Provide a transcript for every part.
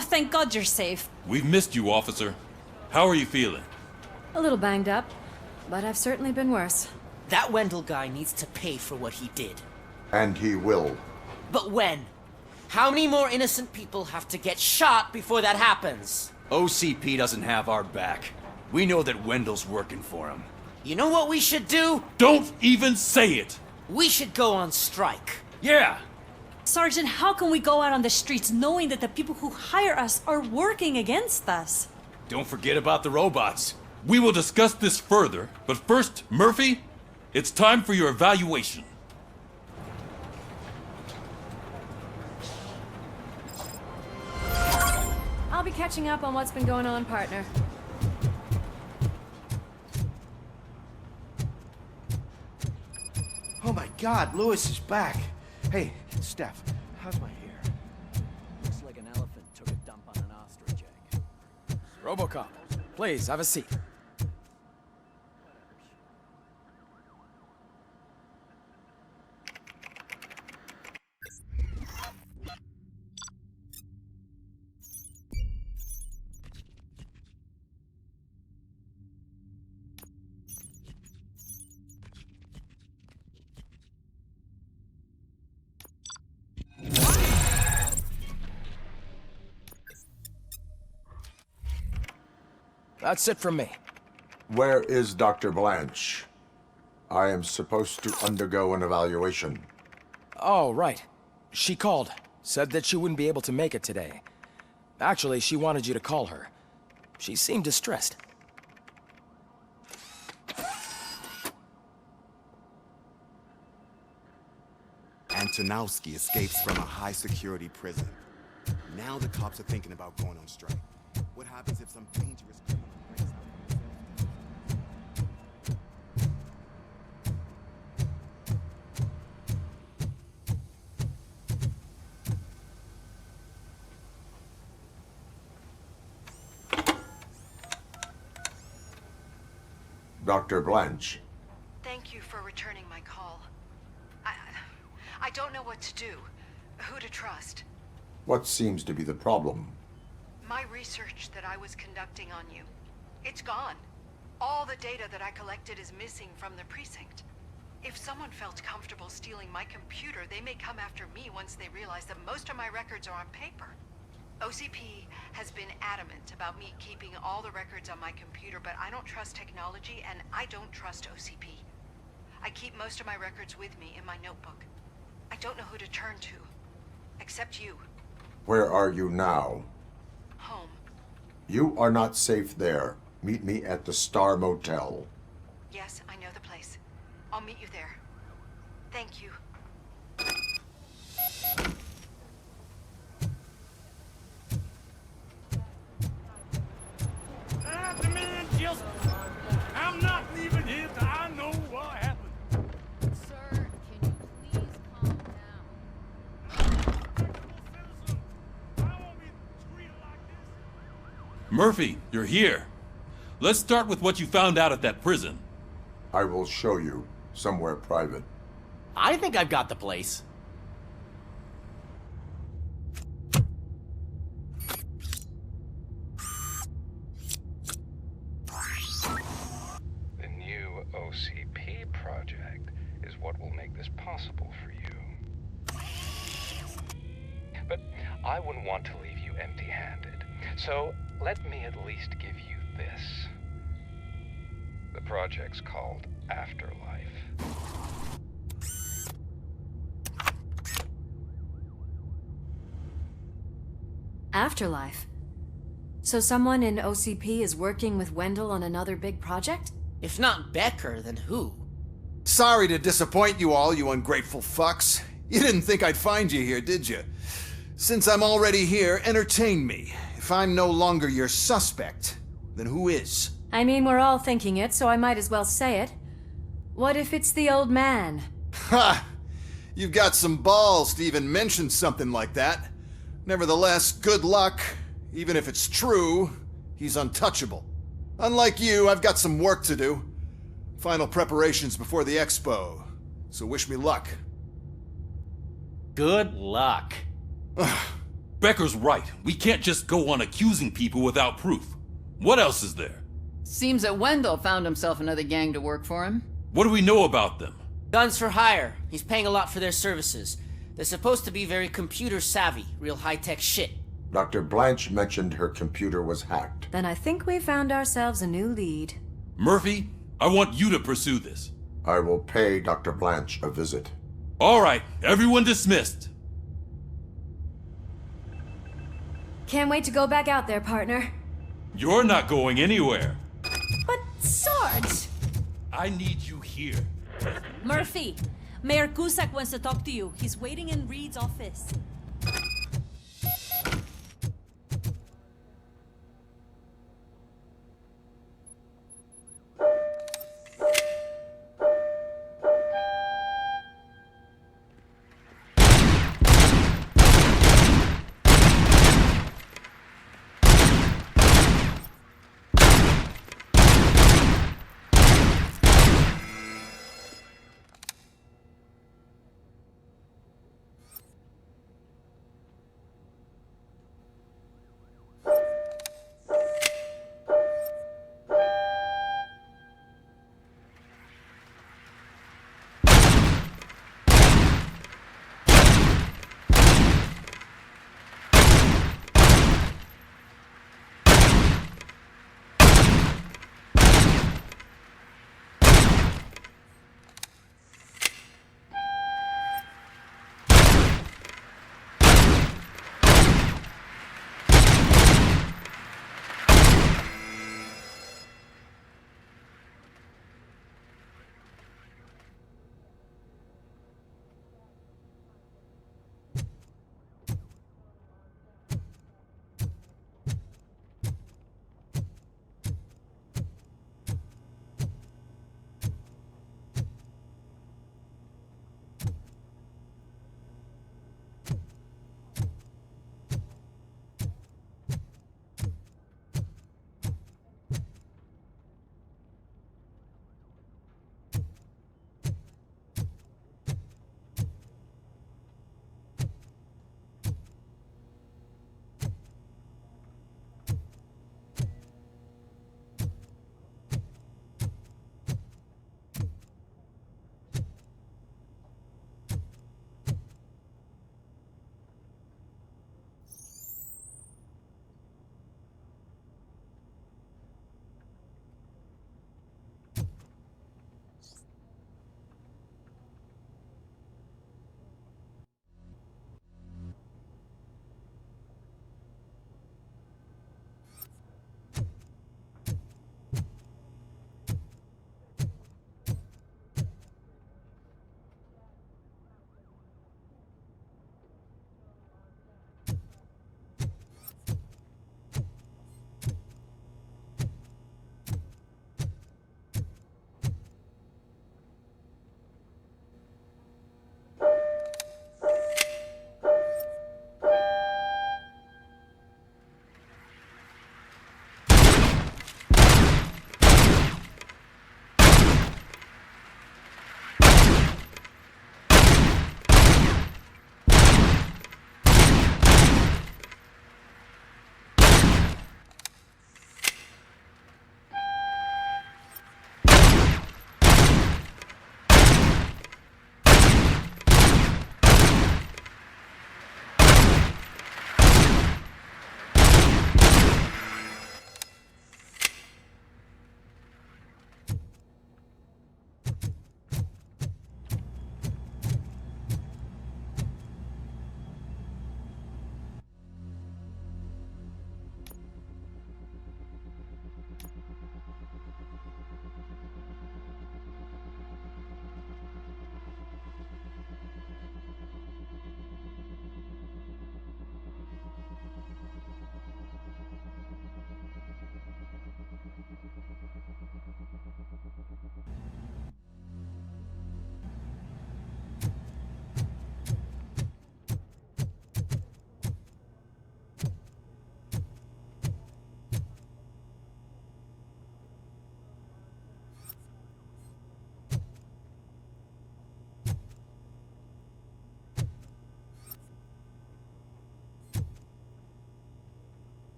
Oh, thank God you're safe. We've missed you, officer. How are you feeling? A little banged up, but I've certainly been worse. That Wendell guy needs to pay for what he did. And he will. But when? How many more innocent people have to get shot before that happens? OCP doesn't have our back. We know that Wendell's working for him. You know what we should do? Don't even say it! We should go on strike. Yeah! Sergeant, how can we go out on the streets knowing that the people who hire us are working against us? Don't forget about the robots. We will discuss this further, but first, Murphy, it's time for your evaluation. I'll be catching up on what's been going on, partner. Oh my God, Lewis is back. Hey, Steph, how's my hair? Looks like an elephant took a dump on an ostrich egg. RoboCop, please have a seat. That's it from me. Where is Dr. Blanche? I am supposed to undergo an evaluation. Oh, right. She called. Said that she wouldn't be able to make it today. Actually, she wanted you to call her. She seemed distressed. Antonowski escapes from a high-security prison. Now the cops are thinking about going on strike. What happens if some dangerous criminal breaks out? Dr. Blanche. Thank you for returning my call. I don't know what to do, who to trust. What seems to be the problem? My research that I was conducting on you, it's gone. All the data that I collected is missing from the precinct. If someone felt comfortable stealing my computer, they may come after me once they realize that most of my records are on paper. OCP has been adamant about me keeping all the records on my computer, but I don't trust technology and I don't trust OCP. I keep most of my records with me in my notebook. I don't know who to turn to, except you. Where are you now? Home. You are not safe there. Meet me at the Star Motel. Yes, I know the place. I'll meet you there. Thank you. The man just... I'm not leaving here till I know what happened. Sir, can you please calm down? Murphy, you're here. Let's start with what you found out at that prison. I will show you somewhere private. I think I've got the place. The new OCP project is what will make this possible for you. But I wouldn't want to leave you empty-handed. So let me at least give you this. The project's called Afterlife. Afterlife? So someone in OCP is working with Wendell on another big project? If not Becker, then who? Sorry to disappoint you all, you ungrateful fucks. You didn't think I'd find you here, did you? Since I'm already here, entertain me. If I'm no longer your suspect, then who is? I mean, we're all thinking it, so I might as well say it. What if it's the old man? Ha! You've got some balls to even mention something like that. Nevertheless, good luck. Even if it's true, he's untouchable. Unlike you, I've got some work to do. Final preparations before the expo. So wish me luck. Good luck. Becker's right. We can't just go on accusing people without proof. What else is there? Seems that Wendell found himself another gang to work for him. What do we know about them? Guns for hire. He's paying a lot for their services. They're supposed to be very computer savvy, real high-tech shit. Dr. Blanche mentioned her computer was hacked. Then I think we found ourselves a new lead. Murphy, I want you to pursue this. I will pay Dr. Blanche a visit. All right, everyone dismissed. Can't wait to go back out there, partner. You're not going anywhere. But, Sarge! I need you here. Murphy, Mayor Cusack wants to talk to you. He's waiting in Reed's office.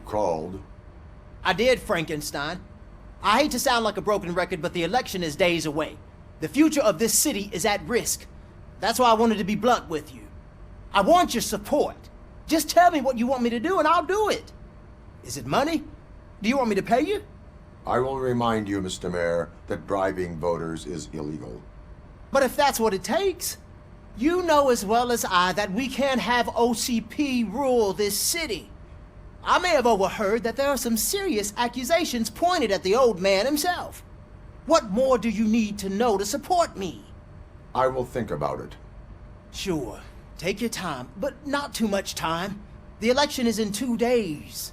called. I did, Frankenstein. I hate to sound like a broken record, but the election is days away. The future of this city is at risk. That's why I wanted to be blunt with you. I want your support. Just tell me what you want me to do and I'll do it. Is it money? Do you want me to pay you? I will remind you, Mr. Mayor, that bribing voters is illegal. But if that's what it takes, you know as well as I that we can't have OCP rule this city. I may have overheard that there are some serious accusations pointed at the old man himself. What more do you need to know to support me? I will think about it. Sure. Take your time, but not too much time. The election is in 2 days.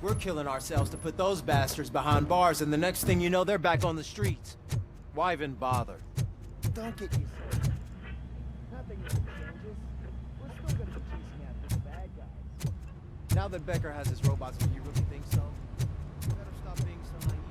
We're killing ourselves to put those bastards behind bars, and the next thing you know, they're back on the streets. Why even bother? Don't get yourself. Nothing really changes. We're still gonna be chasing after the bad guys. Now that Becker has his robots, do you really think so? You better stop being so naive.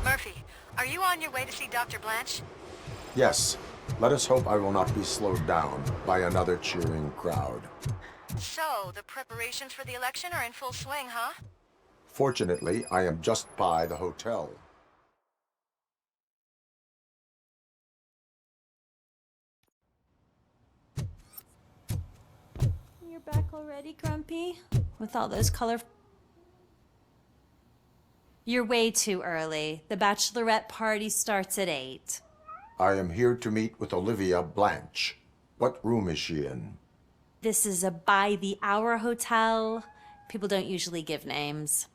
Murphy, are you on your way to see Dr. Blanche? Yes, let us hope I will not be slowed down by another cheering crowd. So, the preparations for the election are in full swing, huh? Fortunately, I am just by the hotel. You're back already, Grumpy? With all those color... You're way too early. The bachelorette party starts at 8. I am here to meet with Olivia Blanche. What room is she in? This is a by-the-hour hotel. People don't usually give names.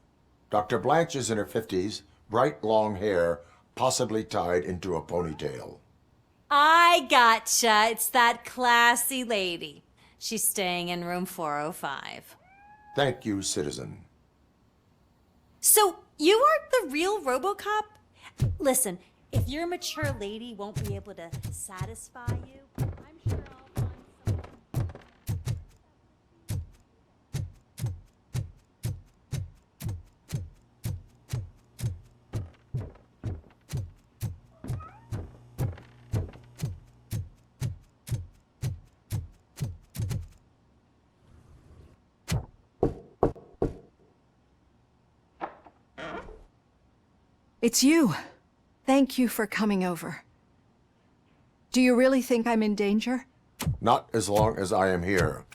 Dr. Blanche is in her 50s, bright long hair, possibly tied into a ponytail. I gotcha. It's that classy lady. She's staying in room 405. Thank you, citizen. So, you are the real RoboCop? Listen, if your mature lady won't be able to satisfy you, I'm sure I'll find someone. It's you. Thank you for coming over. Do you really think I'm in danger? Not as long as I am here.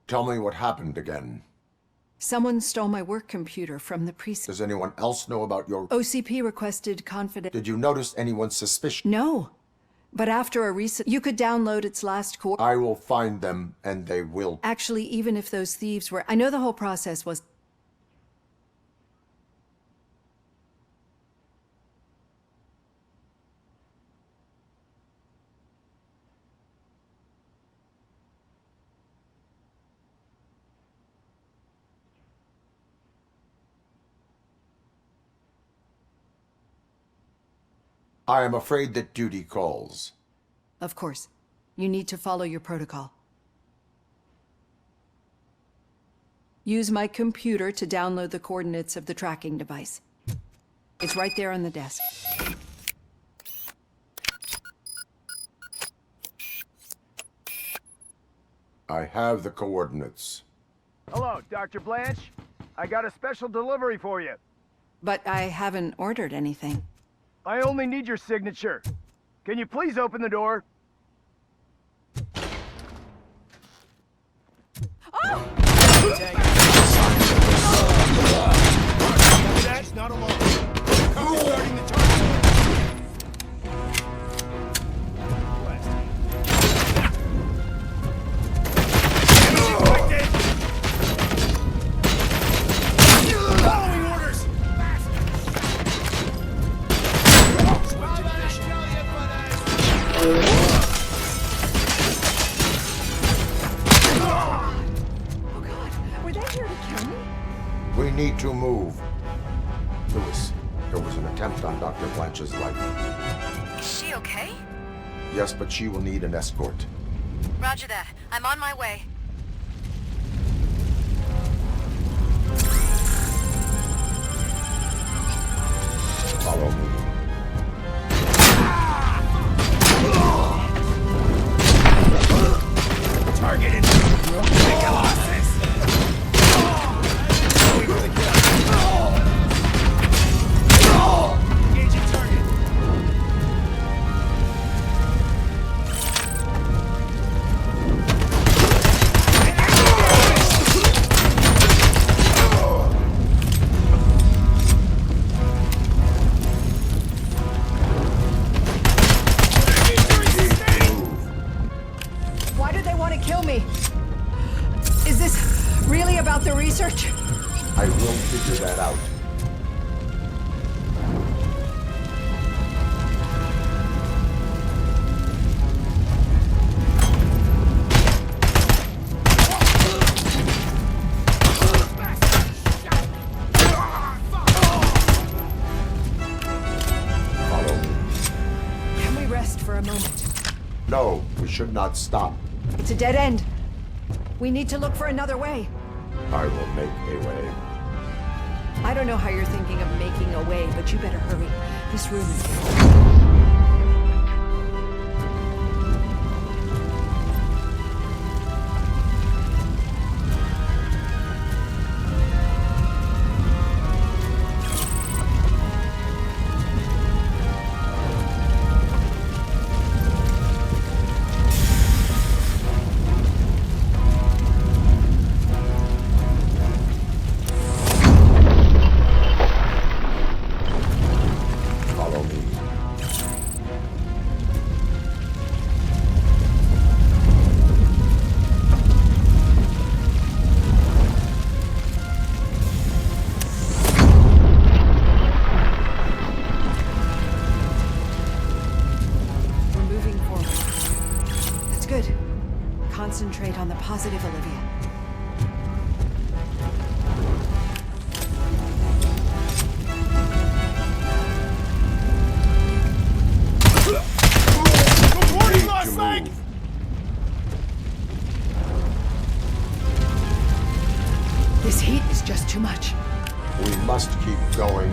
Tell me what happened again. Someone stole my work computer from the precinct. Does anyone else know about your... OCP requested confidence. Did you notice anyone suspicious? No. But after a recent... You could download its last core... I will find them, and they will... Actually, even if those thieves were... I know the whole process was... I am afraid that duty calls. Of course. You need to follow your protocol. Use my computer to download the coordinates of the tracking device. It's right there on the desk. I have the coordinates. Hello, Dr. Blanche. I got a special delivery for you. But I haven't ordered anything. I only need your signature. Can you please open the door? Oh! That's not alone. Starting the target. to move. Lewis, there was an attempt on Dr. Blanche's life. Is she okay? Yes, but she will need an escort. Roger that. I'm on my way. Follow me. Targeted. Take a losses. Engaging target. Why do they want to kill me? Is this really about the research? I will figure that out. Follow me. Can we rest for a moment? No, we should not stop. It's a dead end. We need to look for another way. I will make a way. I don't know how you're thinking of making a way, but you better hurry. This room is... Follow me. We're moving forward. That's good. Concentrate on the positive, Olivia. Reporting lost leg. This heat is just too much. We must keep going.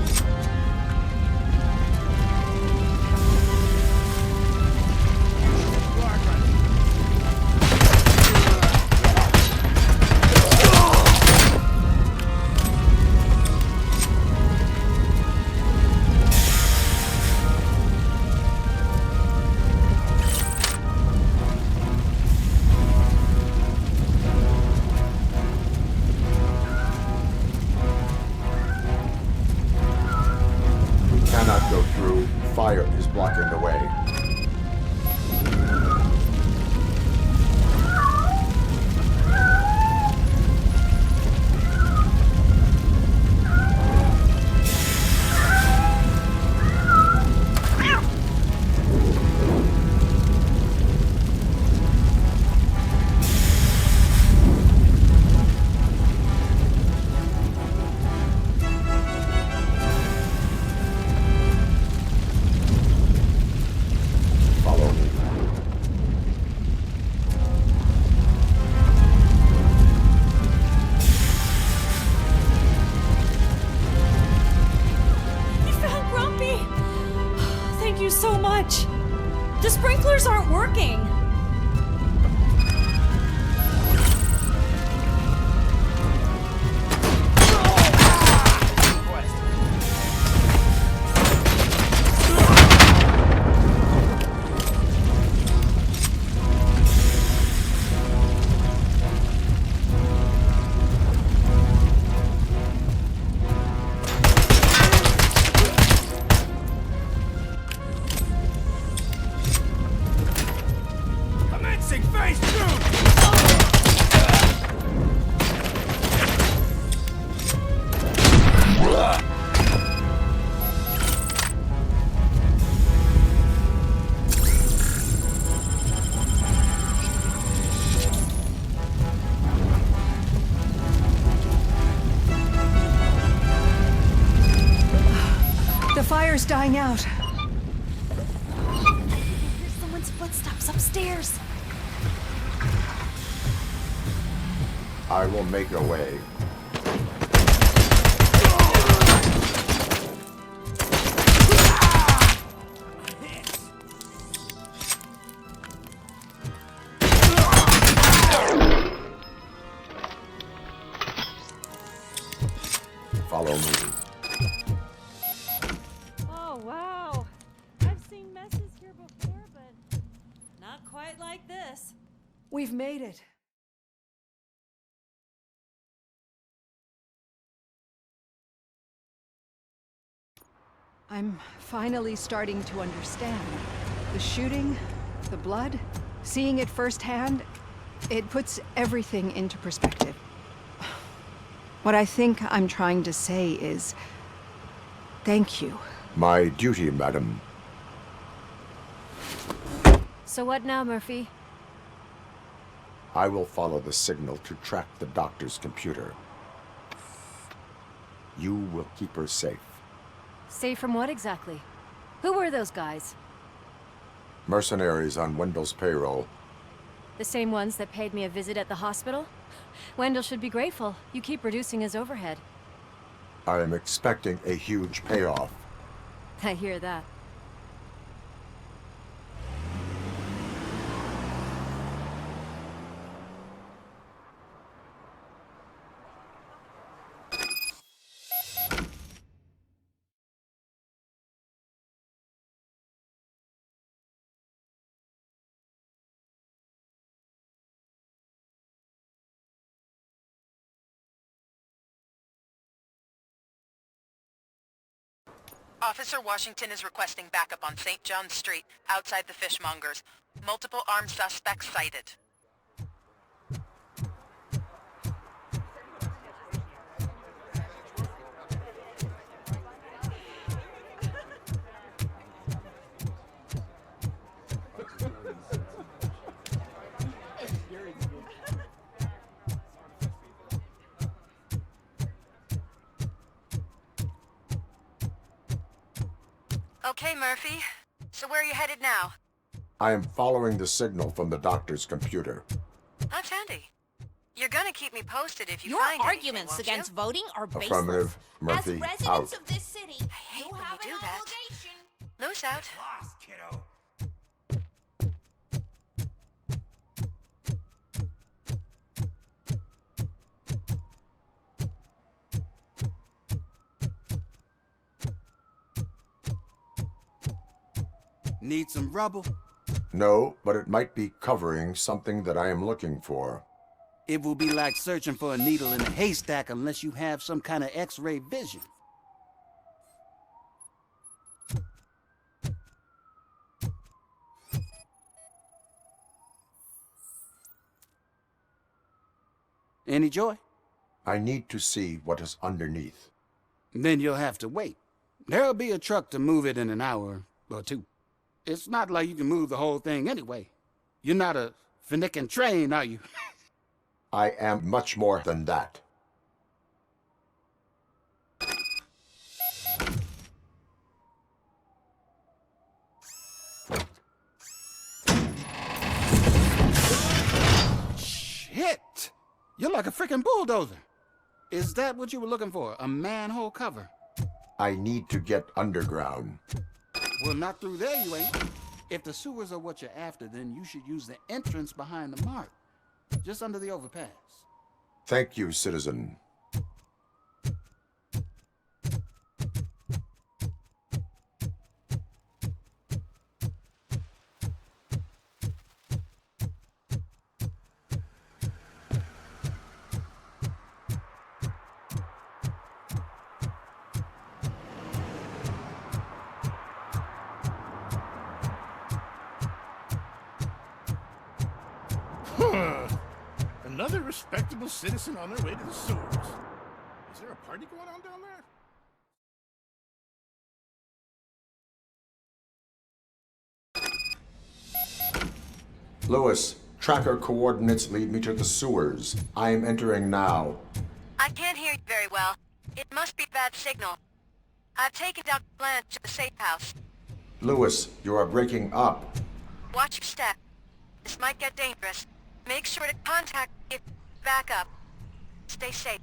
We cannot go through. Fire is blocking the way. Follow me. You found Grumpy! Thank you so much. The sprinklers aren't working. Commencing phase 2. dying out. There's someone's footsteps upstairs. I will make a way. Follow me. Oh, wow. I've seen messes here before, but not quite like this. We've made it. I'm finally starting to understand. The shooting, the blood, seeing it firsthand, it puts everything into perspective. What I think I'm trying to say is, thank you. My duty, madam. So what now, Murphy? I will follow the signal to track the doctor's computer. You will keep her safe. Safe from what exactly? Who were those guys? Mercenaries on Wendell's payroll. The same ones that paid me a visit at the hospital? Wendell should be grateful. You keep reducing his overhead. I am expecting a huge payoff. I hear that. Officer Washington is requesting backup on St. John's Street, outside the fishmongers. Multiple armed suspects sighted. Okay, Murphy. So where are you headed now? I am following the signal from the doctor's computer. That's handy. You're gonna keep me posted if you Your find arguments anything, against voting are baseless. Affirmative. Murphy, As residents out. of this city, I hate you when have you an do that. obligation. Loose out. Lost, kiddo. Need some rubble? No, but it might be covering something that I am looking for. It will be like searching for a needle in a haystack unless you have some kind of X-ray vision. Any joy? I need to see what is underneath. Then you'll have to wait. There'll be a truck to move it in an hour or two. It's not like you can move the whole thing anyway. You're not a finicking train, are you? I am much more than that. Shit! You're like a freaking bulldozer. Is that what you were looking for? A manhole cover? I need to get underground. Well, not through there, you ain't. If the sewers are what you're after, then you should use the entrance behind the mark. Just under the overpass. Thank you, citizen. Another respectable citizen on their way to the sewers. Is there a party going on down there? Lewis, tracker coordinates lead me to the sewers. I am entering now. I can't hear you very well. It must be bad signal. I've taken Dr. Blanche to the safe house. Lewis, you are breaking up. Watch your step. This might get dangerous. Make sure to contact me if back up. Stay safe.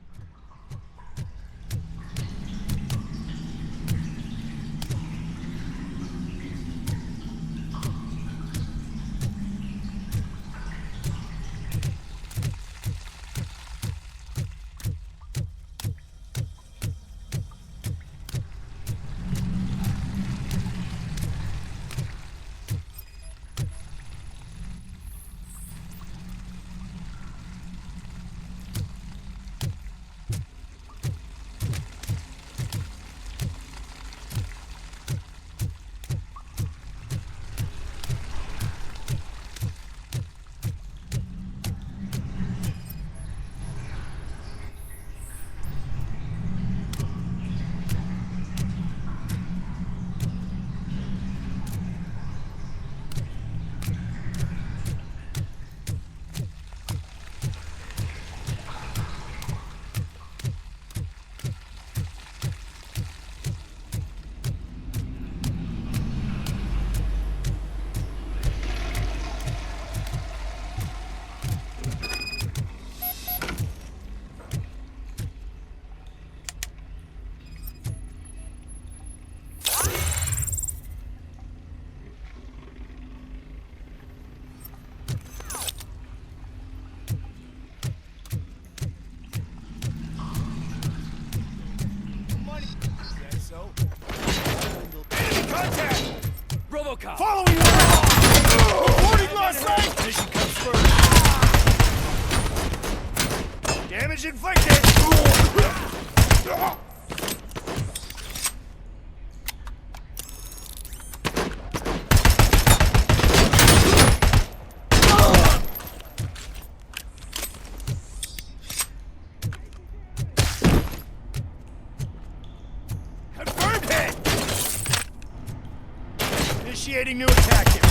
RoboCop! Following order! Reporting lost leg! Mission comes first. Damage inflicted! Confirmed hit! Initiating new attack here.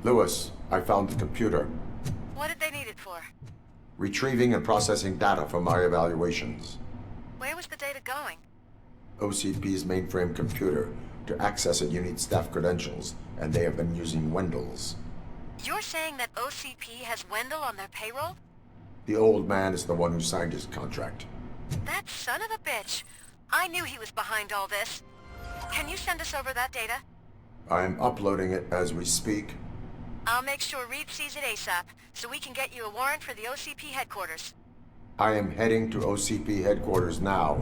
Lewis, I found the computer. What did they need it for? Retrieving and processing data from my evaluations. Where was the data going? OCP's mainframe computer. To access it, you need staff credentials, and they have been using Wendell's. You're saying that OCP has Wendell on their payroll? The old man is the one who signed his contract. That son of a bitch. I knew he was behind all this. Can you send us over that data? I'm uploading it as we speak. I'll make sure Reed sees it ASAP, so we can get you a warrant for the OCP headquarters. I am heading to OCP headquarters now.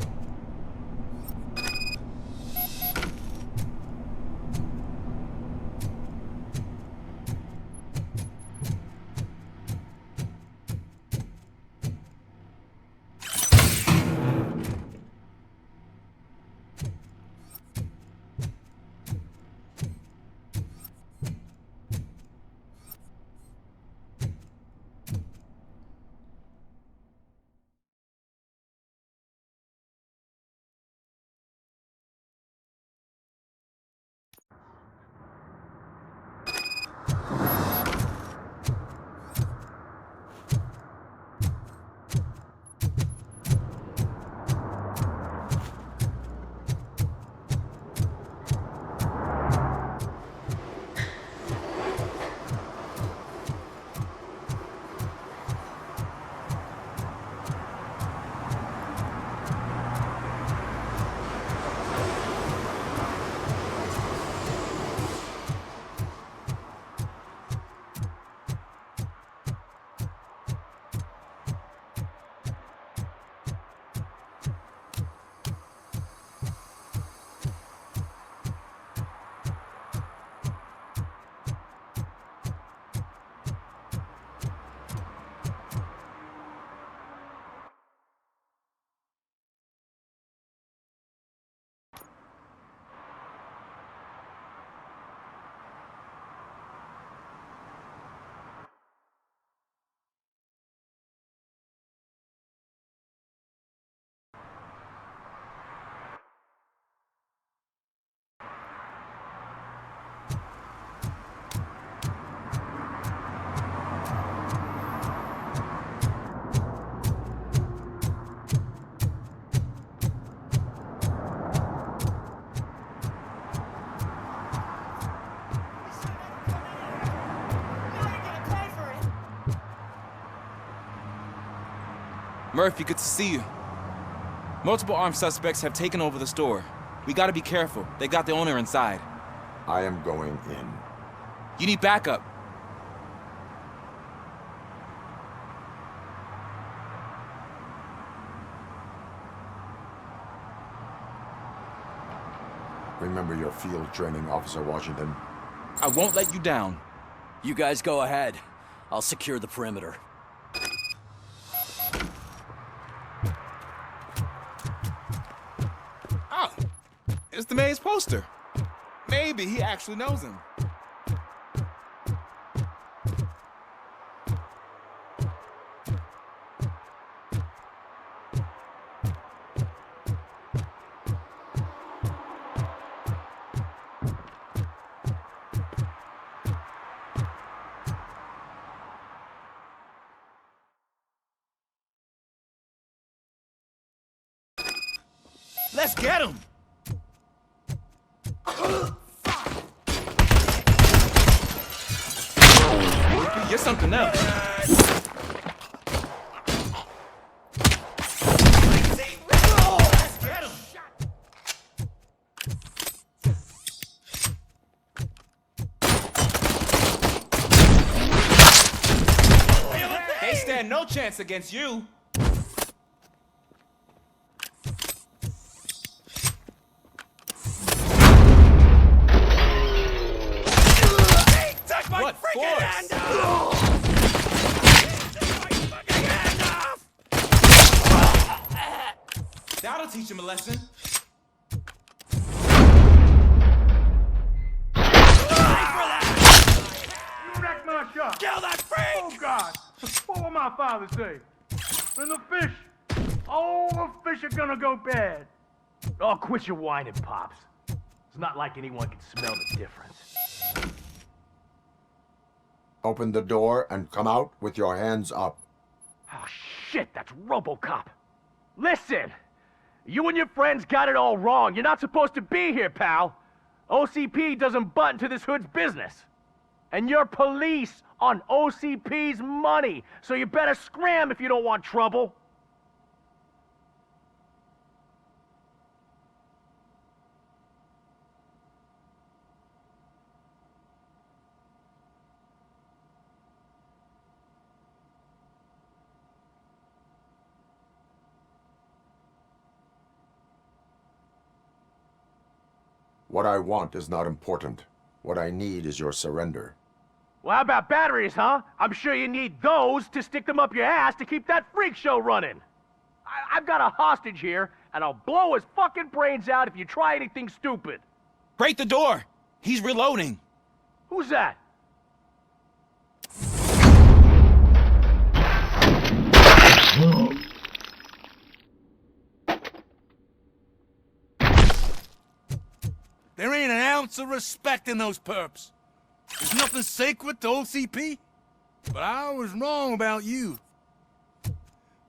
Murphy, good to see you. Multiple armed suspects have taken over the store. We gotta be careful. They got the owner inside. I am going in. You need backup. Remember your field training, Officer Washington. I won't let you down. You guys go ahead. I'll secure the perimeter. Oh, it's the mayor's poster. Maybe he actually knows him. Let's get him! you're something else. They stand no chance against you. What force? That'll teach him a lesson. Wreck my shop! Kill that freak! Oh, God! What will my father say? And the fish! All the fish are gonna go bad! Oh, quit your whining, Pops. It's not like anyone can smell the difference. Open the door and come out with your hands up. Oh, shit, that's RoboCop. Listen! You and your friends got it all wrong. You're not supposed to be here, pal. OCP doesn't butt into this hood's business. And you're police on OCP's money, so you better scram if you don't want trouble. What I want is not important. What I need is your surrender. Well, how about batteries, huh? I'm sure you need those to stick them up your ass to keep that freak show running. I've got a hostage here, and I'll blow his fucking brains out if you try anything stupid. Break the door. He's reloading. Who's that? There ain't an ounce of respect in those perps. There's nothing sacred to OCP. But I was wrong about you.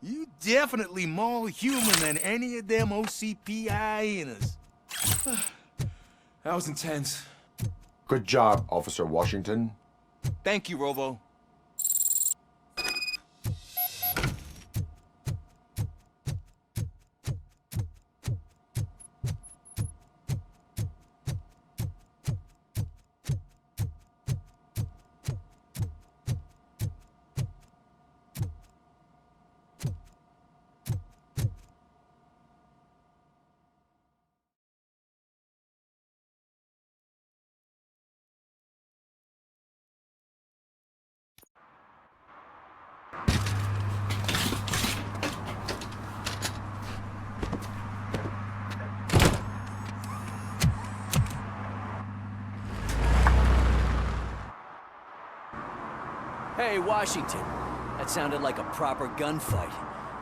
You definitely more human than any of them OCP hyenas. That was intense. Good job, Officer Washington. Thank you, Robo. Hey, Washington. That sounded like a proper gunfight.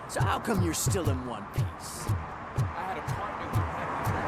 So how come you're still in one piece? I had a partner who had me.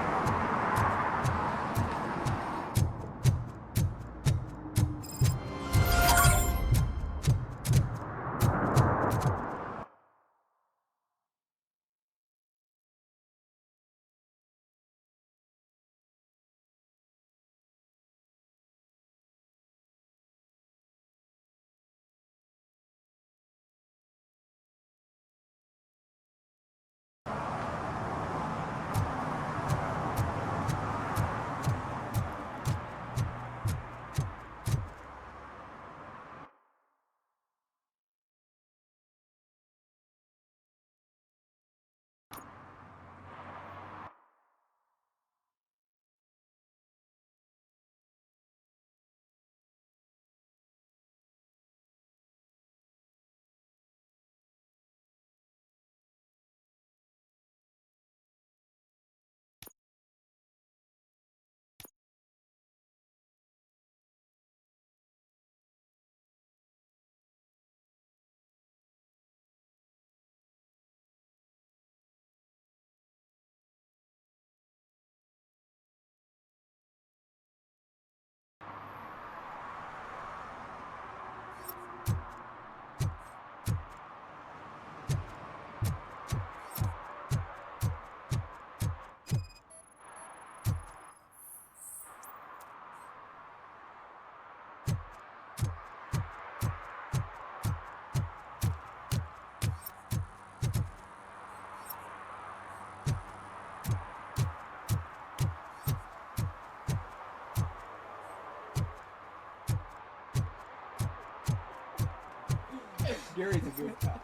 Gary's a good cop.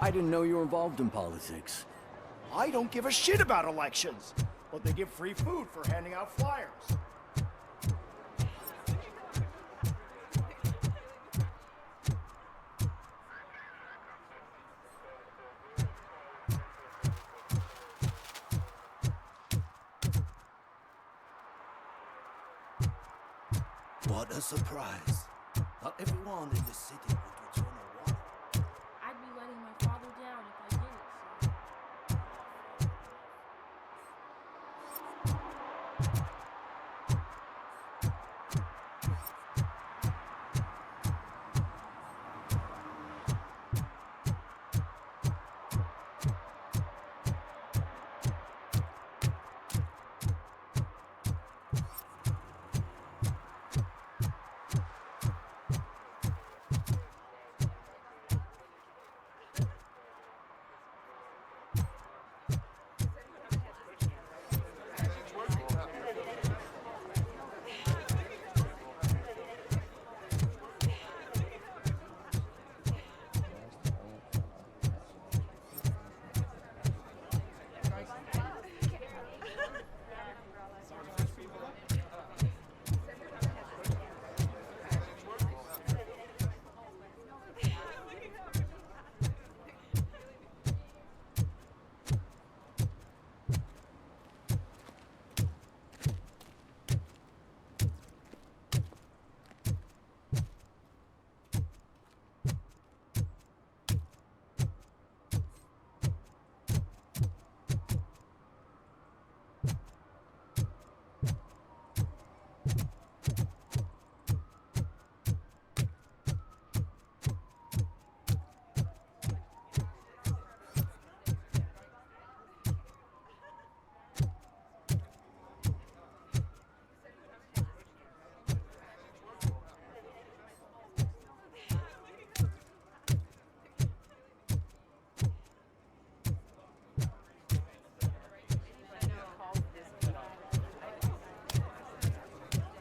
I didn't know you were involved in politics. I don't give a shit about elections, but they give free food for handing out flyers. What a surprise. Not everyone in the city would return a water. I'd be letting my father down if I did it, sir.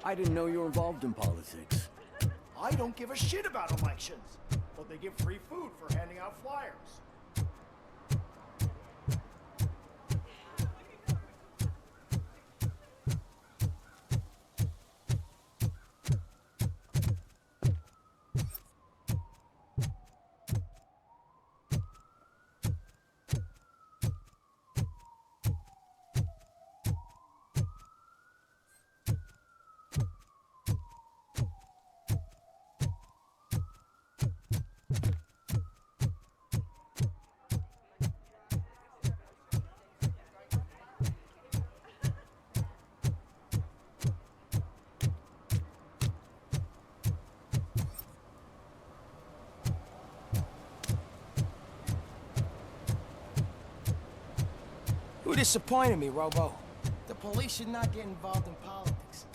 I didn't know you were involved in politics. I don't give a shit about elections, but they give free food for handing out flyers. Who disappointed me, Robo? The police should not get involved in politics.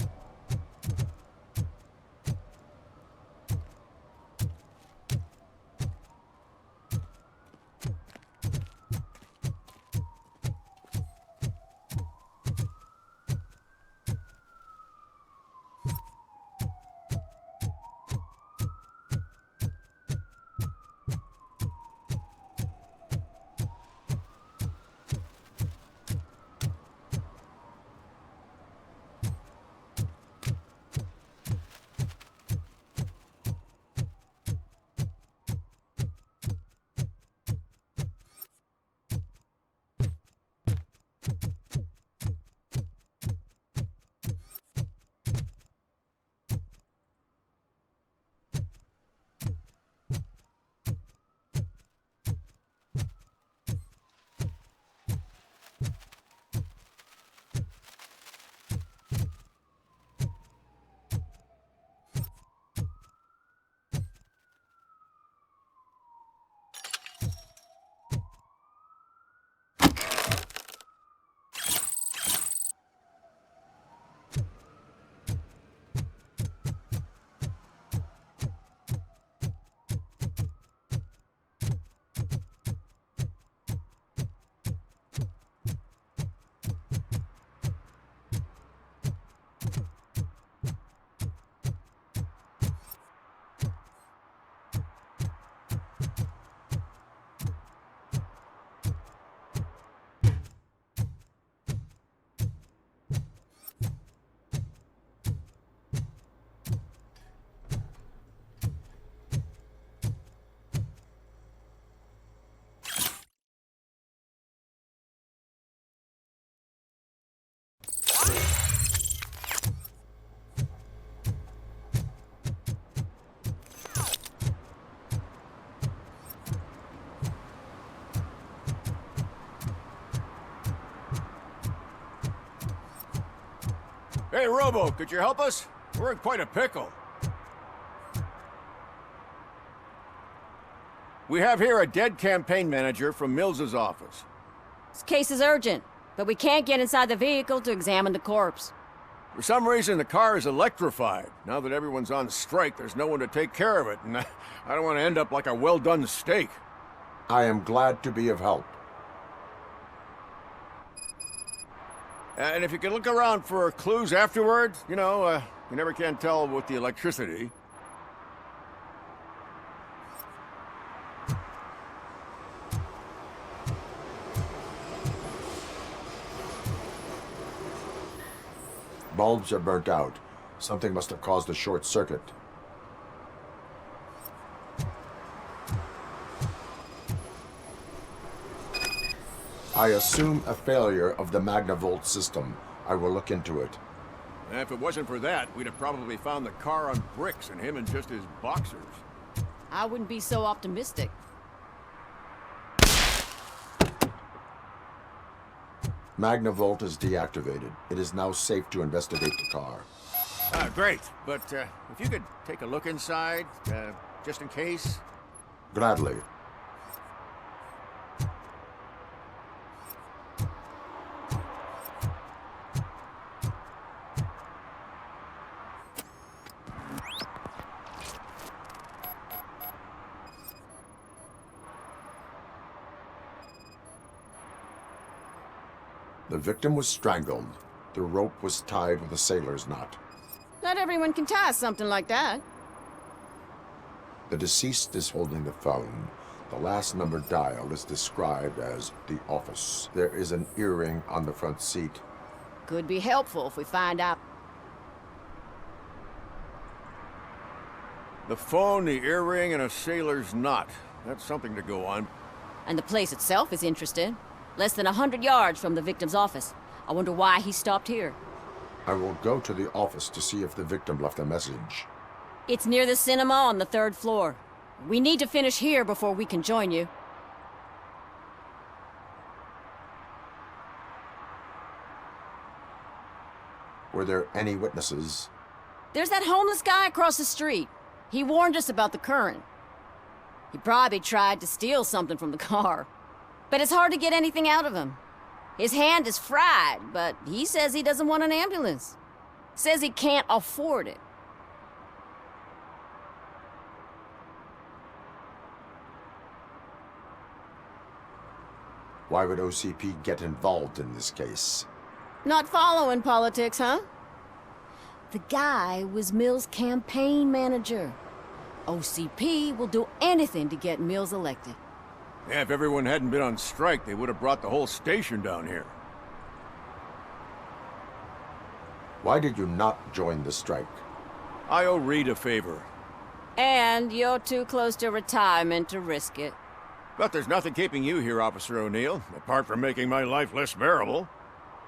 Hey, Robo, could you help us? We're in quite a pickle. We have here a dead campaign manager from Mills's office. This case is urgent, but we can't get inside the vehicle to examine the corpse. For some reason, the car is electrified. Now that everyone's on strike, there's no one to take care of it, and I don't want to end up like a well-done steak. I am glad to be of help. And if you could look around for clues afterward, you know, you never can tell with the electricity. Bulbs are burnt out. Something must have caused a short circuit. I assume a failure of the Magnavolt system. I will look into it. And if it wasn't for that, we'd have probably found the car on bricks and him in just his boxers. I wouldn't be so optimistic. Magnavolt is deactivated. It is now safe to investigate the car. Great. But if you could take a look inside, just in case. Gladly. The victim was strangled. The rope was tied with a sailor's knot. Not everyone can tie something like that. The deceased is holding the phone. The last number dialed is described as the office. There is an earring on the front seat. Could be helpful if we find out. The phone, the earring, and a sailor's knot. That's something to go on. And the place itself is interesting. Less than 100 yards from the victim's office. I wonder why he stopped here. I will go to the office to see if the victim left a message. It's near the cinema on the 3rd floor. We need to finish here before we can join you. Were there any witnesses? There's that homeless guy across the street. He warned us about the current. He probably tried to steal something from the car. But it's hard to get anything out of him. His hand is fried, but he says he doesn't want an ambulance. Says he can't afford it. Why would OCP get involved in this case? Not following politics, huh? The guy was Mills' campaign manager. OCP will do anything to get Mills elected. Yeah, if everyone hadn't been on strike, they would have brought the whole station down here. Why did you not join the strike? I owe Reed a favor. And you're too close to retirement to risk it. But there's nothing keeping you here, Officer O'Neill, apart from making my life less bearable.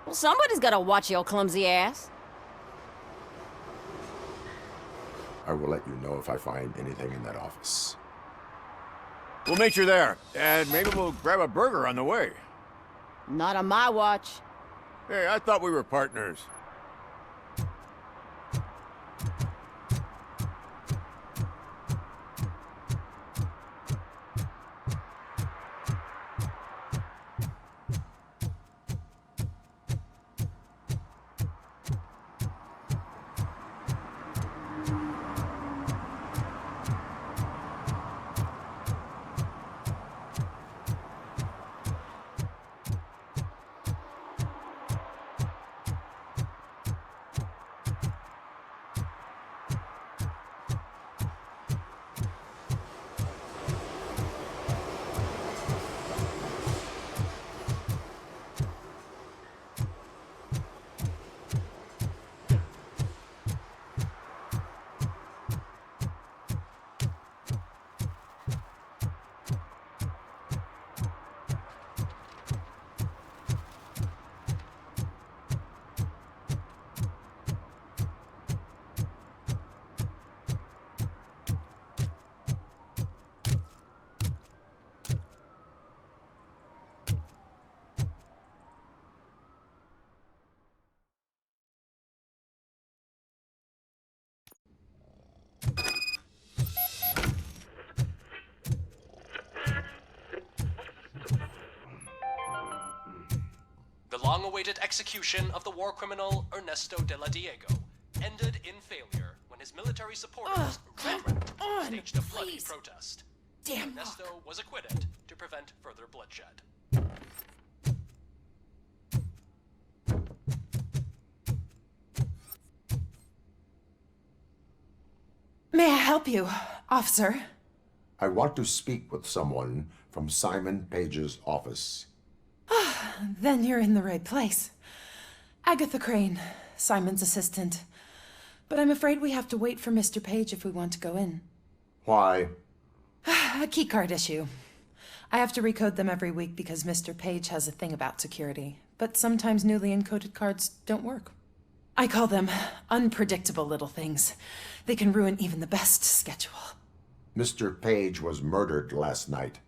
Well, somebody's gotta watch your clumsy ass. I will let you know if I find anything in that office. We'll meet you there, and maybe we'll grab a burger on the way. Not on my watch. Hey, I thought we were partners. long-awaited execution of the war criminal Ernesto de la Diego ended in failure when his military supporters staged a bloody protest. Damn. Ernesto was acquitted to prevent further bloodshed. May I help you, officer? I want to speak with someone from Simon Page's office. Then you're in the right place. Agatha Crane, Simon's assistant. But I'm afraid we have to wait for Mr. Page if we want to go in. Why? A keycard issue. I have to recode them every week because Mr. Page has a thing about security. But sometimes newly encoded cards don't work. I call them unpredictable little things. They can ruin even the best schedule. Mr. Page was murdered last night.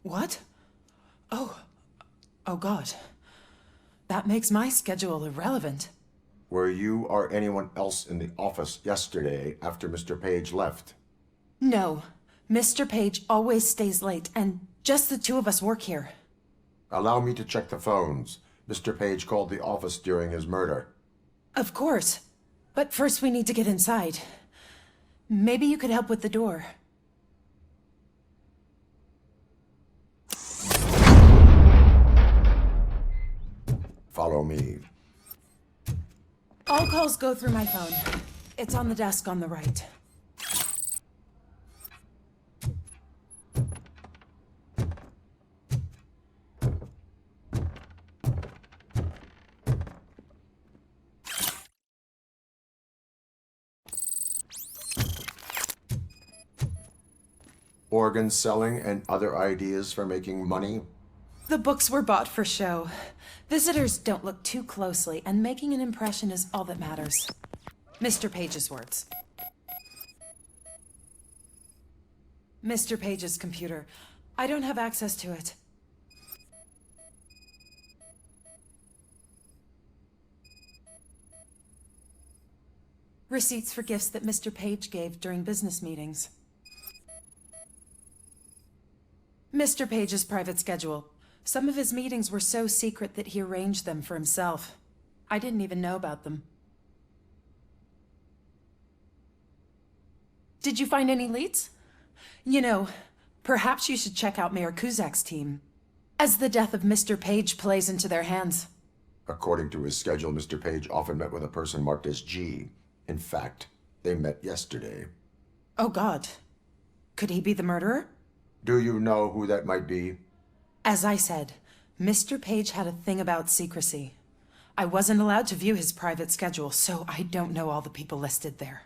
What? Oh God. That makes my schedule irrelevant. Were you or anyone else in the office yesterday after Mr. Page left? No. Mr. Page always stays late, and just the two of us work here. Allow me to check the phones. Mr. Page called the office during his murder. Of course. But first we need to get inside. Maybe you could help with the door. Follow me. All calls go through my phone. It's on the desk on the right. Organ selling and other ideas for making money? The books were bought for show. Visitors don't look too closely, and making an impression is all that matters. Mr. Page's words. Mr. Page's computer. I don't have access to it. Receipts for gifts that Mr. Page gave during business meetings. Mr. Page's private schedule. Some of his meetings were so secret that he arranged them for himself. I didn't even know about them. Did you find any leads? You know, perhaps you should check out Mayor Kuzak's team, as the death of Mr. Page plays into their hands. According to his schedule, Mr. Page often met with a person marked as G. In fact, they met yesterday. Oh God. Could he be the murderer? Do you know who that might be? As I said, Mr. Page had a thing about secrecy. I wasn't allowed to view his private schedule, so I don't know all the people listed there.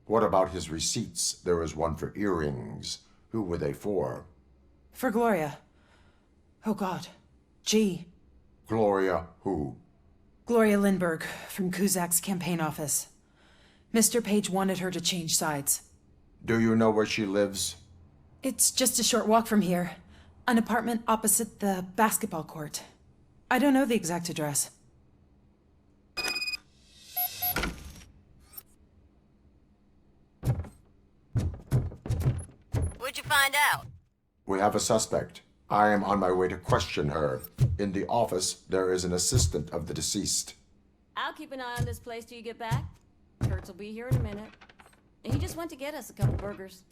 What about his receipts? There was one for earrings. Who were they for? For Gloria. Oh God. G. Gloria who? Gloria Lindbergh, from Kuzak's campaign office. Mr. Page wanted her to change sides. Do you know where she lives? It's just a short walk from here. An apartment opposite the basketball court. I don't know the exact address. What'd you find out? We have a suspect. I am on my way to question her. In the office, there is an assistant of the deceased. I'll keep an eye on this place till you get back. Kurtz will be here in a minute. He just went to get us a couple burgers.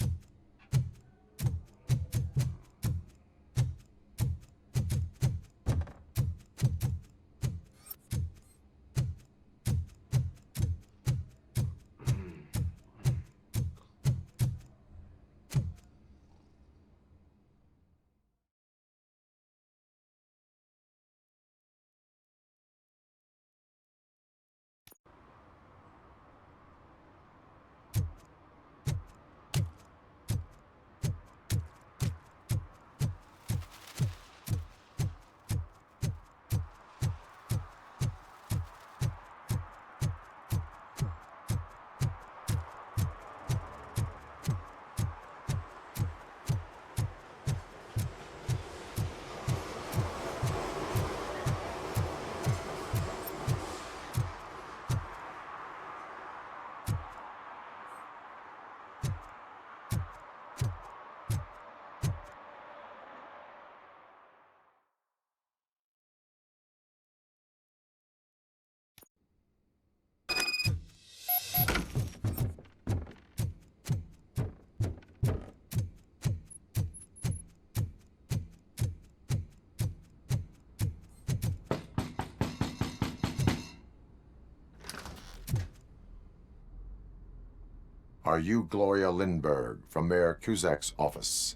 Are you Gloria Lindbergh from Mayor Cusack's office?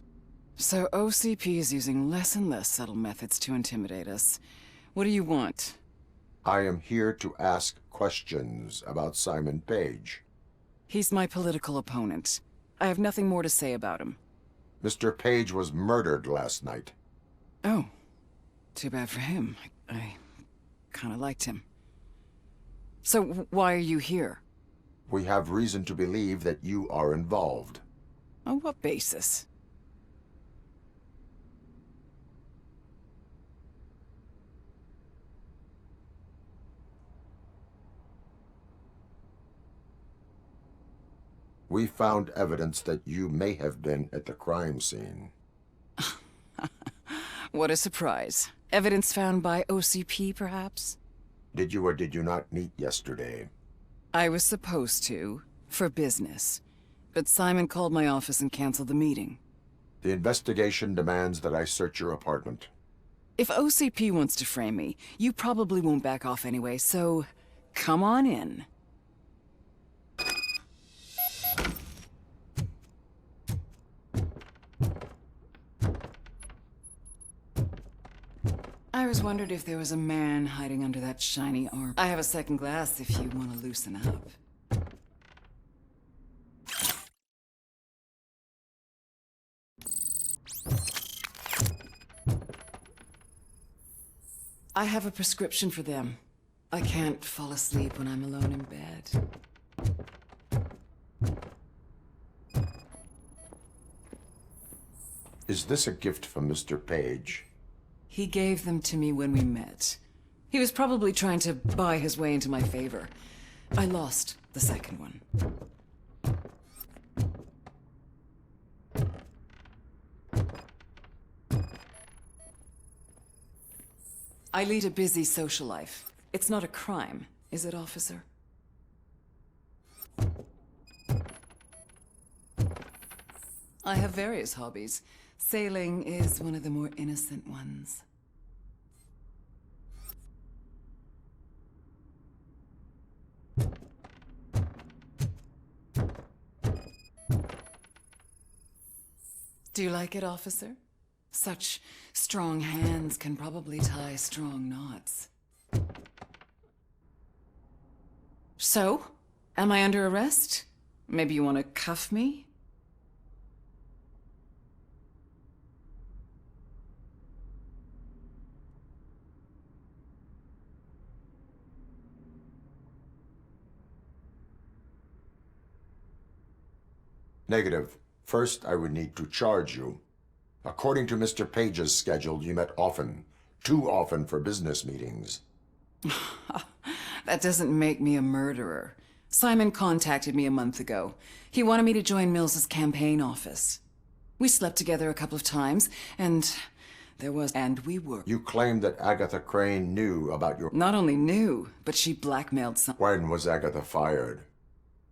So OCP is using less and less subtle methods to intimidate us. What do you want? I am here to ask questions about Simon Page. He's my political opponent. I have nothing more to say about him. Mr. Page was murdered last night. Oh. Too bad for him. I kinda liked him. So why are you here? We have reason to believe that you are involved. On what basis? We found evidence that you may have been at the crime scene. What a surprise. Evidence found by OCP, perhaps? Did you or did you not meet yesterday? I was supposed to, for business. But Simon called my office and canceled the meeting. The investigation demands that I search your apartment. If OCP wants to frame me, you probably won't back off anyway, so come on in. I always wondered if there was a man hiding under that shiny arm. I have a second glass if you want to loosen up. I have a prescription for them. I can't fall asleep when I'm alone in bed. Is this a gift from Mr. Page? He gave them to me when we met. He was probably trying to buy his way into my favor. I lost the second one. I lead a busy social life. It's not a crime, is it, officer? I have various hobbies. Sailing is one of the more innocent ones. Do you like it, officer? Such strong hands can probably tie strong knots. So, am I under arrest? Maybe you want to cuff me? Negative. First, I would need to charge you. According to Mr. Page's schedule, you met often. Too often for business meetings. That doesn't make me a murderer. Simon contacted me a month ago. He wanted me to join Mills's campaign office. We slept together a couple of times, and we were. You claimed that Agatha Crane knew about your... Not only knew, but she blackmailed some... When was Agatha fired?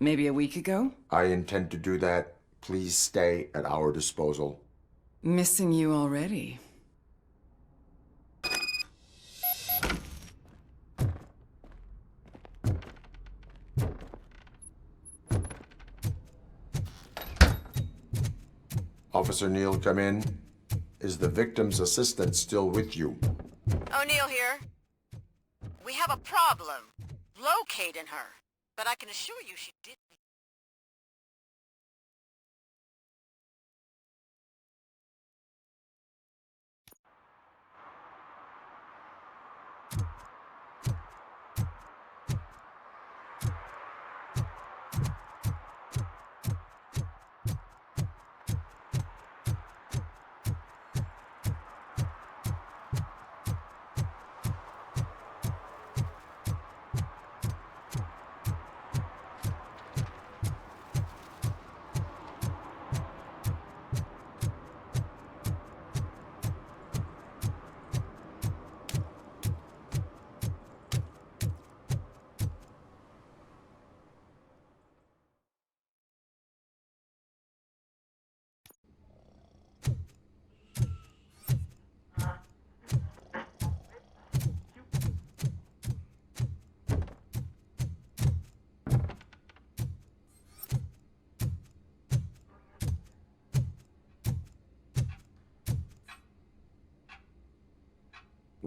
Maybe a week ago? I intend to do that. Please stay at our disposal. Missing you already. Officer Neal, come in. Is the victim's assistant still with you? O'Neill here. We have a problem locating her, but I can assure you she didn't.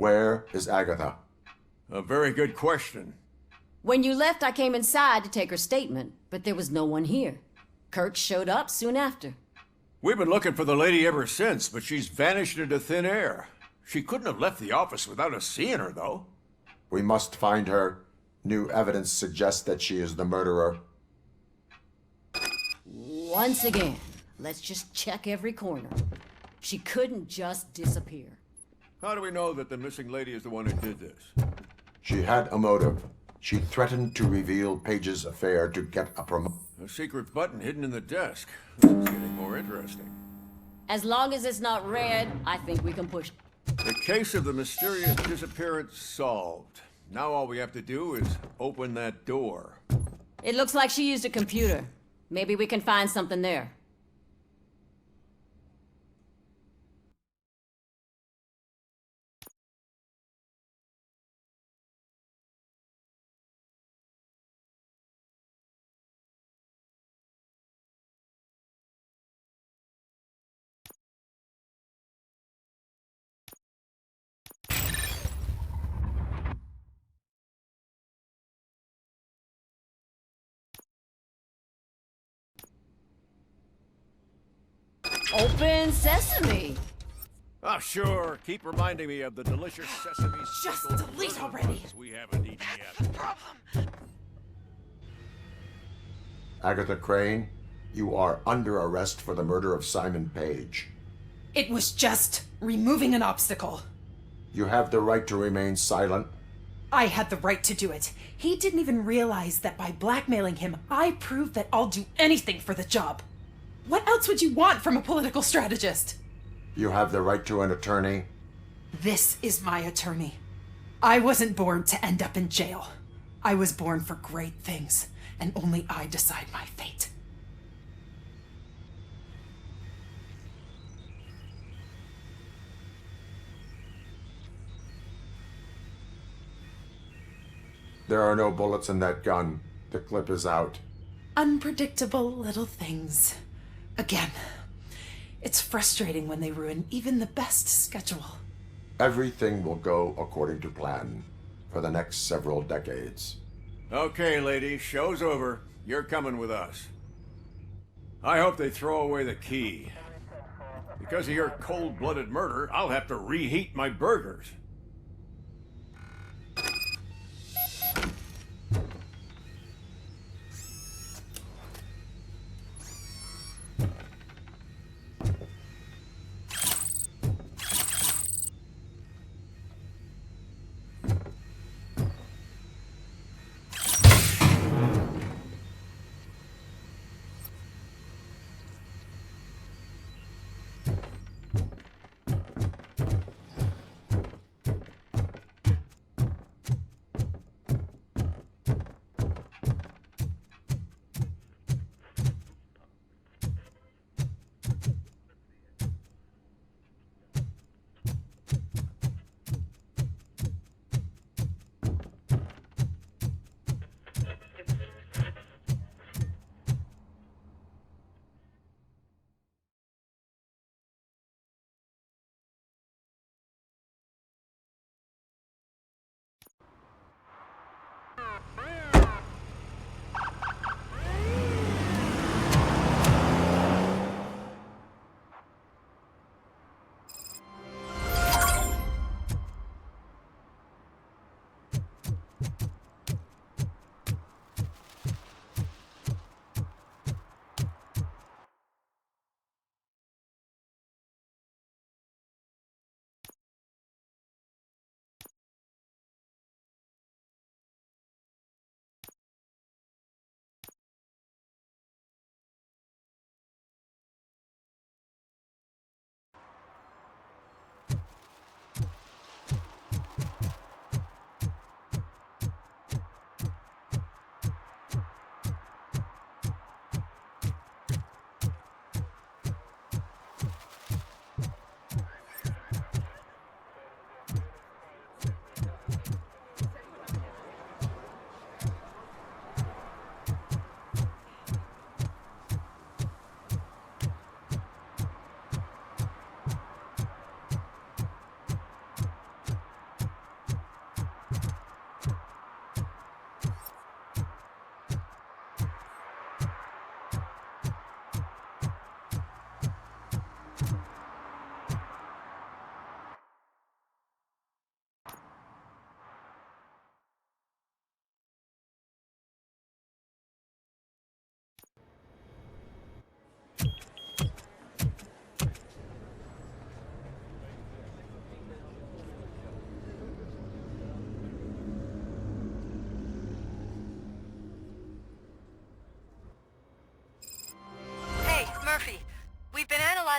Where is Agatha? A very good question. When you left, I came inside to take her statement, but there was no one here. Kurt showed up soon after. We've been looking for the lady ever since, but she's vanished into thin air. She couldn't have left the office without us seeing her, though. We must find her. New evidence suggests that she is the murderer. Once again, let's just check every corner. She couldn't just disappear. How do we know that the missing lady is the one who did this? She had a motive. She threatened to reveal Paige's affair to get a promotion. A secret button hidden in the desk. This is getting more interesting. As long as it's not red, I think we can push. The case of the mysterious disappearance solved. Now all we have to do is open that door. It looks like she used a computer. Maybe we can find something there. Open sesame! Ah, sure. Keep reminding me of the delicious sesame. Just delete already. We haven't eaten yet. Agatha Crane, you are under arrest for the murder of Simon Page. It was just removing an obstacle. You have the right to remain silent. I had the right to do it. He didn't even realize that by blackmailing him, I proved that I'll do anything for the job. What else would you want from a political strategist? You have the right to an attorney. This is my attorney. I wasn't born to end up in jail. I was born for great things, and only I decide my fate. There are no bullets in that gun. The clip is out. Unpredictable little things. Again, it's frustrating when they ruin even the best schedule. Everything will go according to plan for the next several decades. Okay, lady, show's over. You're coming with us. I hope they throw away the key. Because of your cold-blooded murder, I'll have to reheat my burgers.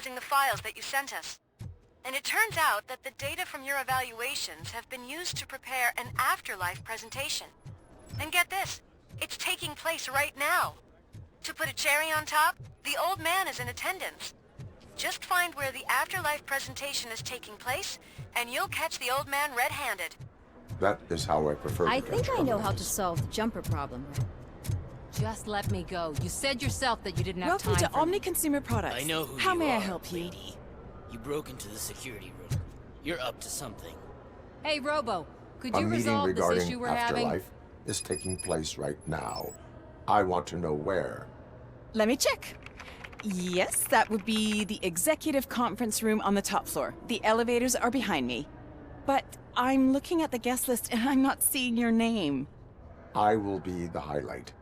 analyzing the files that you sent us. And it turns out that the data from your evaluations have been used to prepare an afterlife presentation. And get this, it's taking place right now. To put a cherry on top, the old man is in attendance. Just find where the afterlife presentation is taking place, and you'll catch the old man red-handed. That is how I prefer to I catch think I know how to criminals. solve the jumper problem. Just let me go. You said yourself that you didn't have Welcome time to for Omni me. Consumer Products. I know who How you may I are, help you? lady. You broke into the security room. You're up to something. Hey, Robo, could A you meeting resolve this regarding issue we're having? afterlife is taking place right now. I want to know where. Let me check. Yes, that would be the executive conference room on the top floor. The elevators are behind me. But I'm looking at the guest list and I'm not seeing your name. I will be the highlight.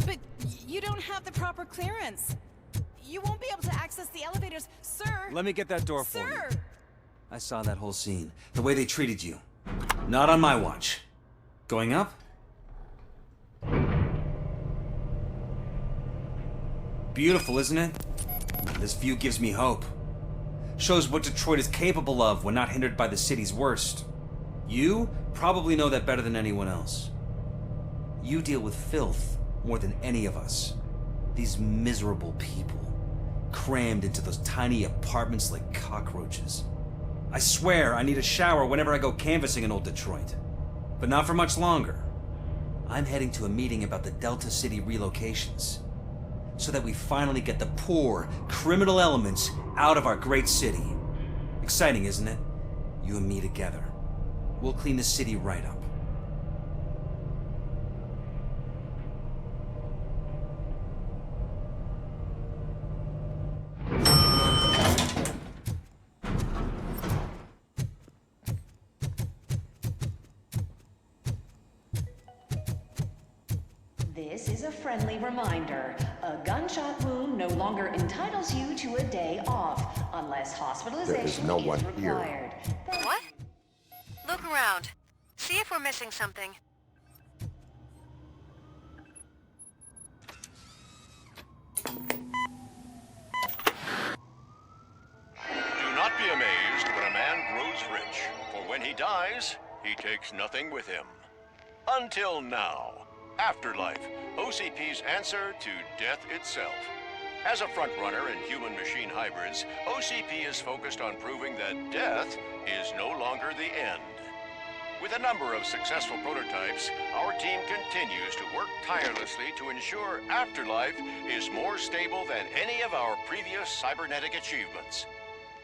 But you don't have the proper clearance. You won't be able to access the elevators, sir. Let me get that door for Sir! you. I saw that whole scene. The way they treated you. Not on my watch. Going up? Beautiful, isn't it? This view gives me hope. Shows what Detroit is capable of when not hindered by the city's worst. You probably know that better than anyone else. You deal with filth more than any of us. These miserable people, crammed into those tiny apartments like cockroaches. I swear I need a shower whenever I go canvassing in old Detroit. But not for much longer. I'm heading to a meeting about the Delta City relocations, so that we finally get the poor, criminal elements out of our great city. Exciting, isn't it? You and me together. We'll clean the city right up. This is a friendly reminder. A gunshot wound no longer entitles you to a day off, unless hospitalization no one is here. required. What? Look around. See if we're missing something. Do not be amazed when a man grows rich, for when he dies, he takes nothing with him. Until now. Afterlife, OCP's answer to death itself. As a frontrunner in human-machine hybrids, OCP is focused on proving that death is no longer the end. With a number of successful prototypes, our team continues to work tirelessly to ensure Afterlife is more stable than any of our previous cybernetic achievements.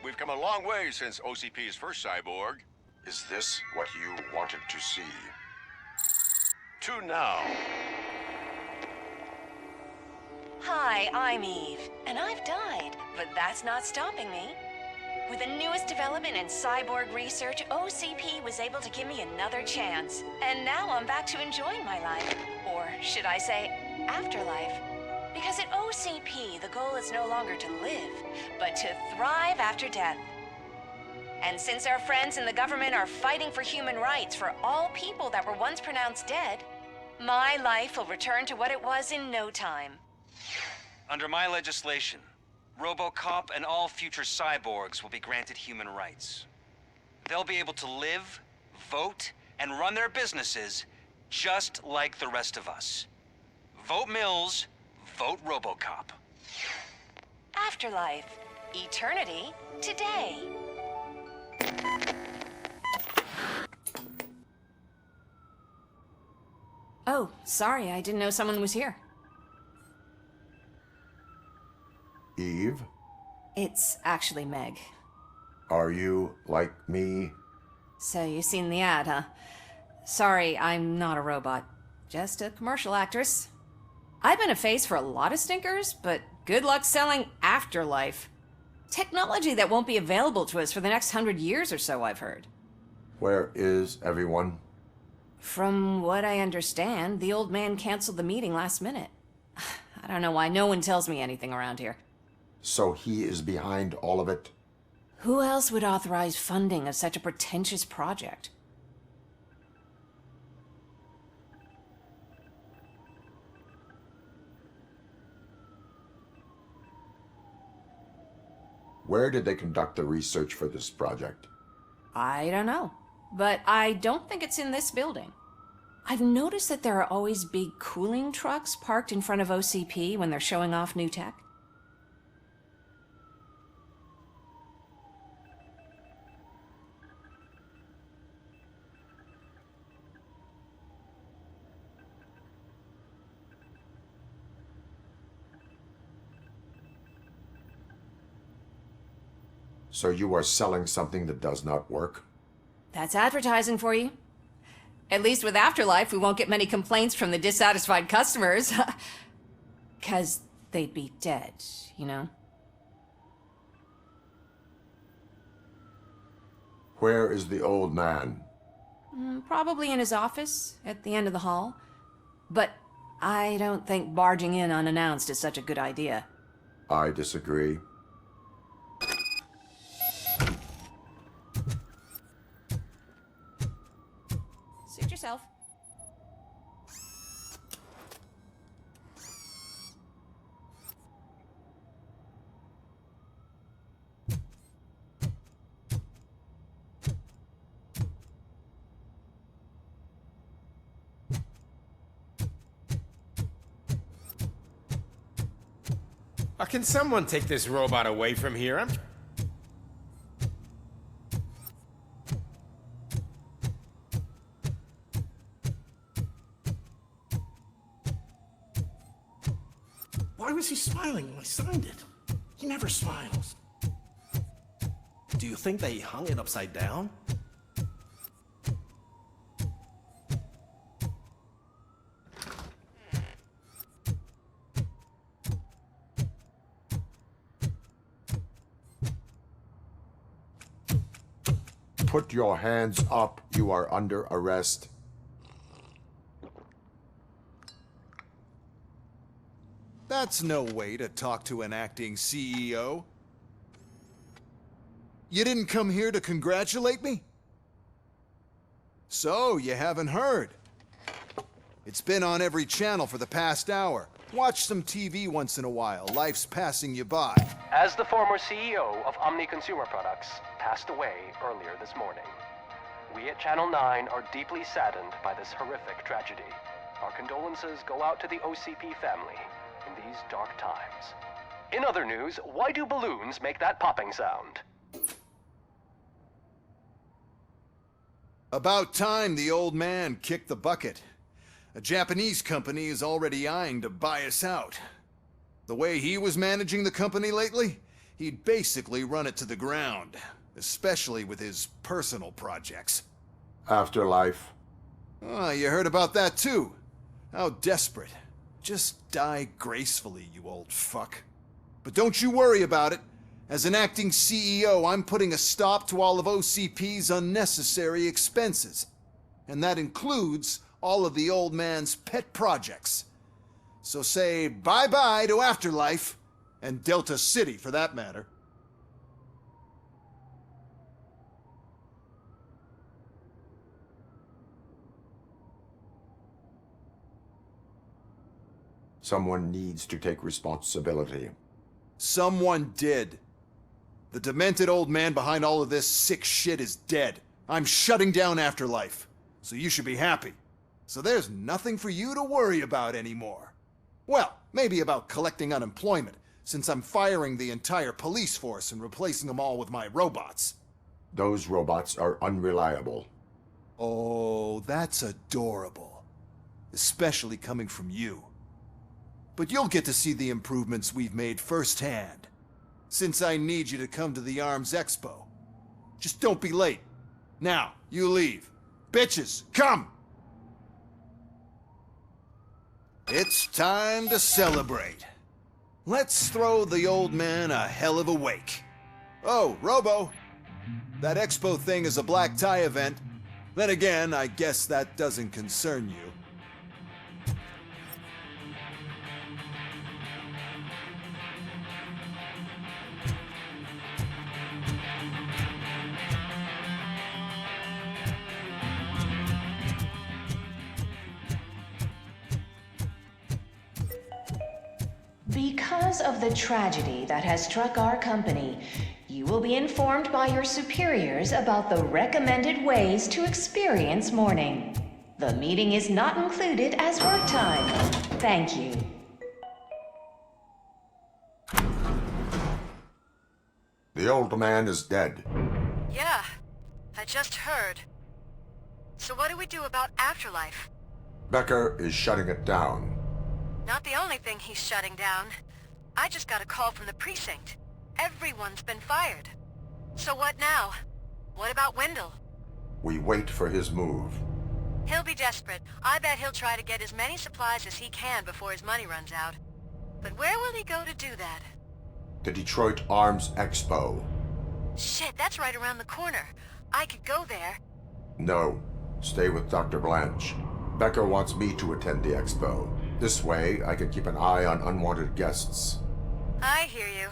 We've come a long way since OCP's first cyborg. Is this what you wanted to see? To now. Hi, I'm Eve, and I've died, but that's not stopping me. With the newest development in cyborg research, OCP was able to give me another chance. And now I'm back to enjoying my life. Or should I say, afterlife. Because at OCP, the goal is no longer to live, but to thrive after death. And since our friends in the government are fighting for human rights for all people that were once pronounced dead, my life will return to what it was in no time. Under my legislation, RoboCop and all future cyborgs will be granted human rights. They'll be able to live, vote, and run their businesses just like the rest of us. Vote Mills, vote RoboCop. Afterlife. Eternity. Today. Oh, sorry, I didn't know someone was here. Eve, It's actually Meg. are you like me? So you seen the ad, huh? Sorry, I'm not a robot. Just a commercial actress. I've been a face for a lot of stinkers, but good luck selling Afterlife. Technology that won't be available to us for the next 100 years or so, I've heard. Where is everyone? From what I understand, the old man canceled the meeting last minute. I don't know why no one tells me anything around here. So he is behind all of it? Who else would authorize funding of such a pretentious project? Where did they conduct the research for this project? I don't know, but I don't think it's in this building. I've noticed that there are always big cooling trucks parked in front of OCP when they're showing off new tech. So you are selling something that does not work? That's advertising for you. At least with Afterlife, we won't get many complaints from the dissatisfied customers. 'Cause they'd be dead, you know? Where is the old man? Probably in his office, at the end of the hall. But I don't think barging in unannounced is such a good idea. I disagree. Suit yourself. Can someone take this robot away from here? Why was he smiling when I signed it? He never smiles. Do you think they hung it upside down? Put your hands up. You are under arrest. That's no way to talk to an acting CEO. You didn't come here to congratulate me? So, you haven't heard. It's been on every channel for the past hour. Watch some TV once in a while. Life's passing you by. As the former CEO of Omni Consumer Products passed away earlier this morning, we at Channel 9 are deeply saddened by this horrific tragedy. Our condolences go out to the OCP family in these dark times. In other news, why do balloons make that popping sound? About time the old man kicked the bucket. A Japanese company is already eyeing to buy us out. The way he was managing the company lately, he'd basically run it to the ground, especially with his personal projects. Afterlife. Oh, you heard about that too. How desperate. Just die gracefully, you old fuck. But don't you worry about it. As an acting CEO, I'm putting a stop to all of OCP's unnecessary expenses. And that includes all of the old man's pet projects. So say bye-bye to Afterlife, and Delta City for that matter. Someone needs to take responsibility. Someone did. The demented old man behind all of this sick shit is dead. I'm shutting down Afterlife, so you should be happy. So there's nothing for you to worry about anymore. Well, maybe about collecting unemployment, since I'm firing the entire police force and replacing them all with my robots. Those robots are unreliable. Oh, that's adorable. Especially coming from you. But you'll get to see the improvements we've made firsthand, since I need you to come to the ARMS Expo. Just don't be late. Now, you leave. Bitches, come! It's time to celebrate. Let's throw the old man a hell of a wake. Oh, Robo, that expo thing is a black tie event. Then again, I guess that doesn't concern you. Because Because of the tragedy that has struck our company, you will be informed by your superiors about the recommended ways to experience mourning. The meeting is not included as work time. Thank you. The old man is dead. Yeah, I just heard. So what do we do about afterlife? Becker is shutting it down. Not the only thing he's shutting down. I just got a call from the precinct. Everyone's been fired. So what now? What about Wendell? We wait for his move. He'll be desperate. I bet he'll try to get as many supplies as he can before his money runs out. But where will he go to do that? The Detroit Arms Expo. Shit, that's right around the corner. I could go there. No. Stay with Dr. Blanche. Becker wants me to attend the expo. This way, I can keep an eye on unwanted guests. I hear you.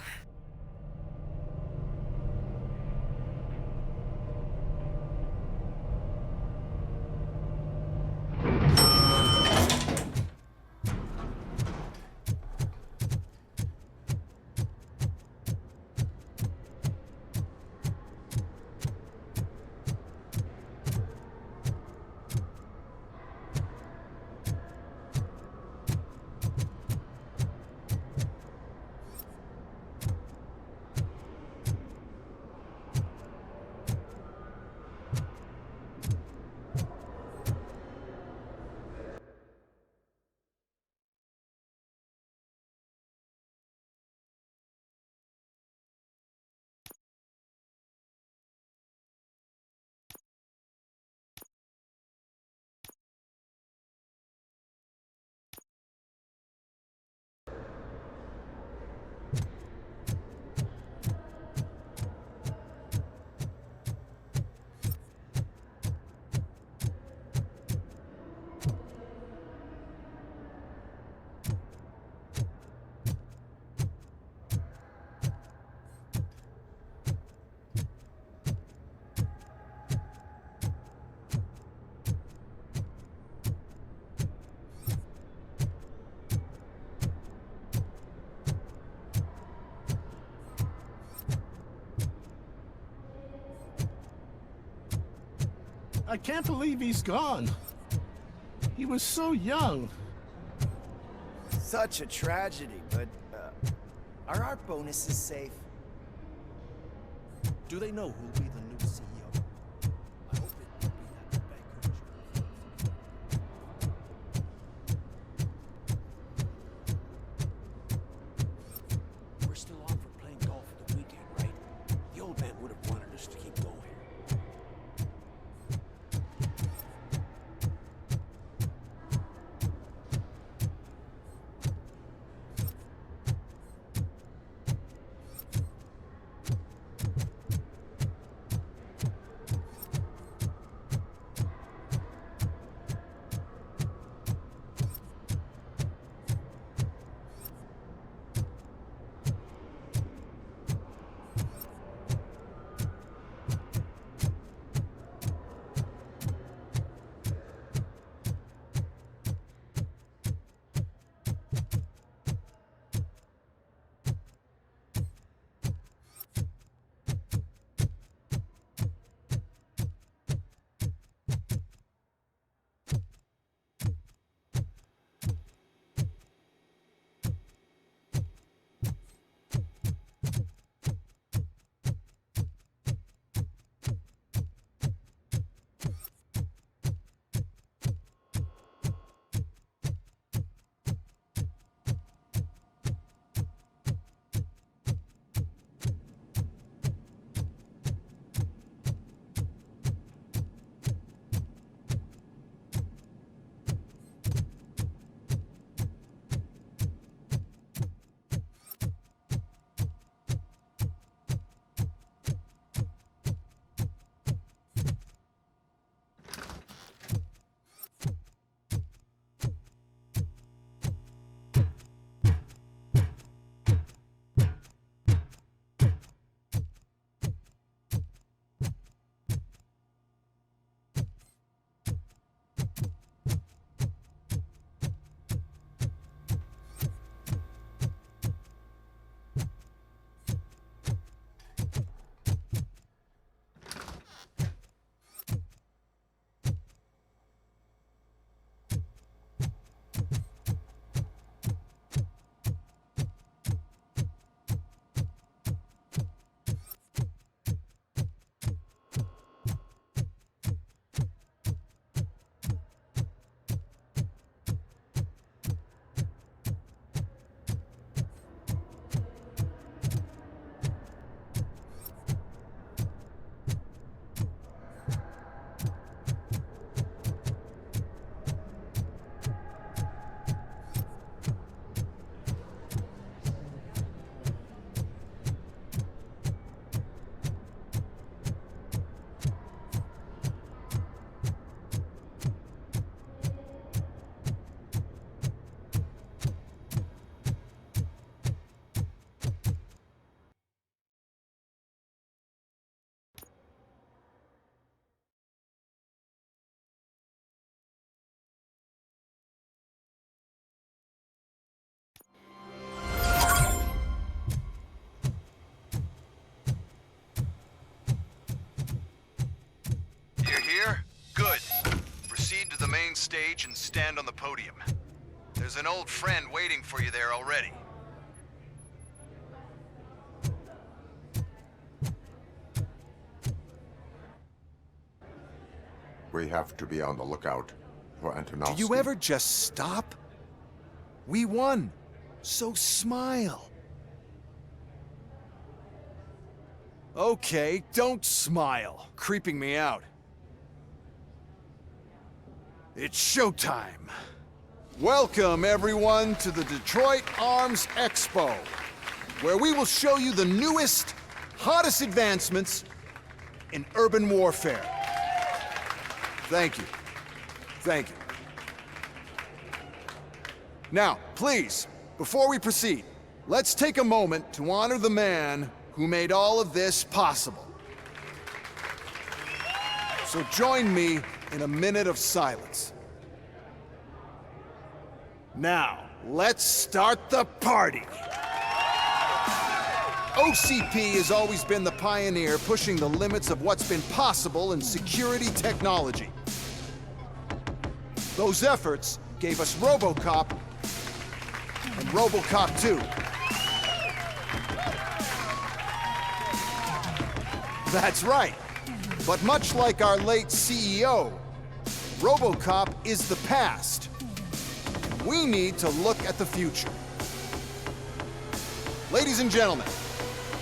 I can't believe he's gone. He was so young. Such a tragedy, but are our bonuses safe? Do they know who'll be the new CEO? I hope it won't be that We're still on for playing golf for the weekend, right? The old man would have wanted us to keep going. hear? Good. Proceed to the main stage and stand on the podium. There's an old friend waiting for you there already. We have to be on the lookout for Antonovsky. Do you ever just stop? We won, so smile. Okay, don't smile. Creeping me out. It's showtime. Welcome, everyone, to the Detroit Arms Expo, where we will show you the newest, hottest advancements in urban warfare. Thank you. Thank you. Now, please, before we proceed, let's take a moment to honor the man who made all of this possible. So join me in a minute of silence. Now, let's start the party. OCP has always been the pioneer pushing the limits of what's been possible in security technology. Those efforts gave us RoboCop and RoboCop 2. That's right. But much like our late CEO, RoboCop is the past. We need to look at the future. Ladies and gentlemen,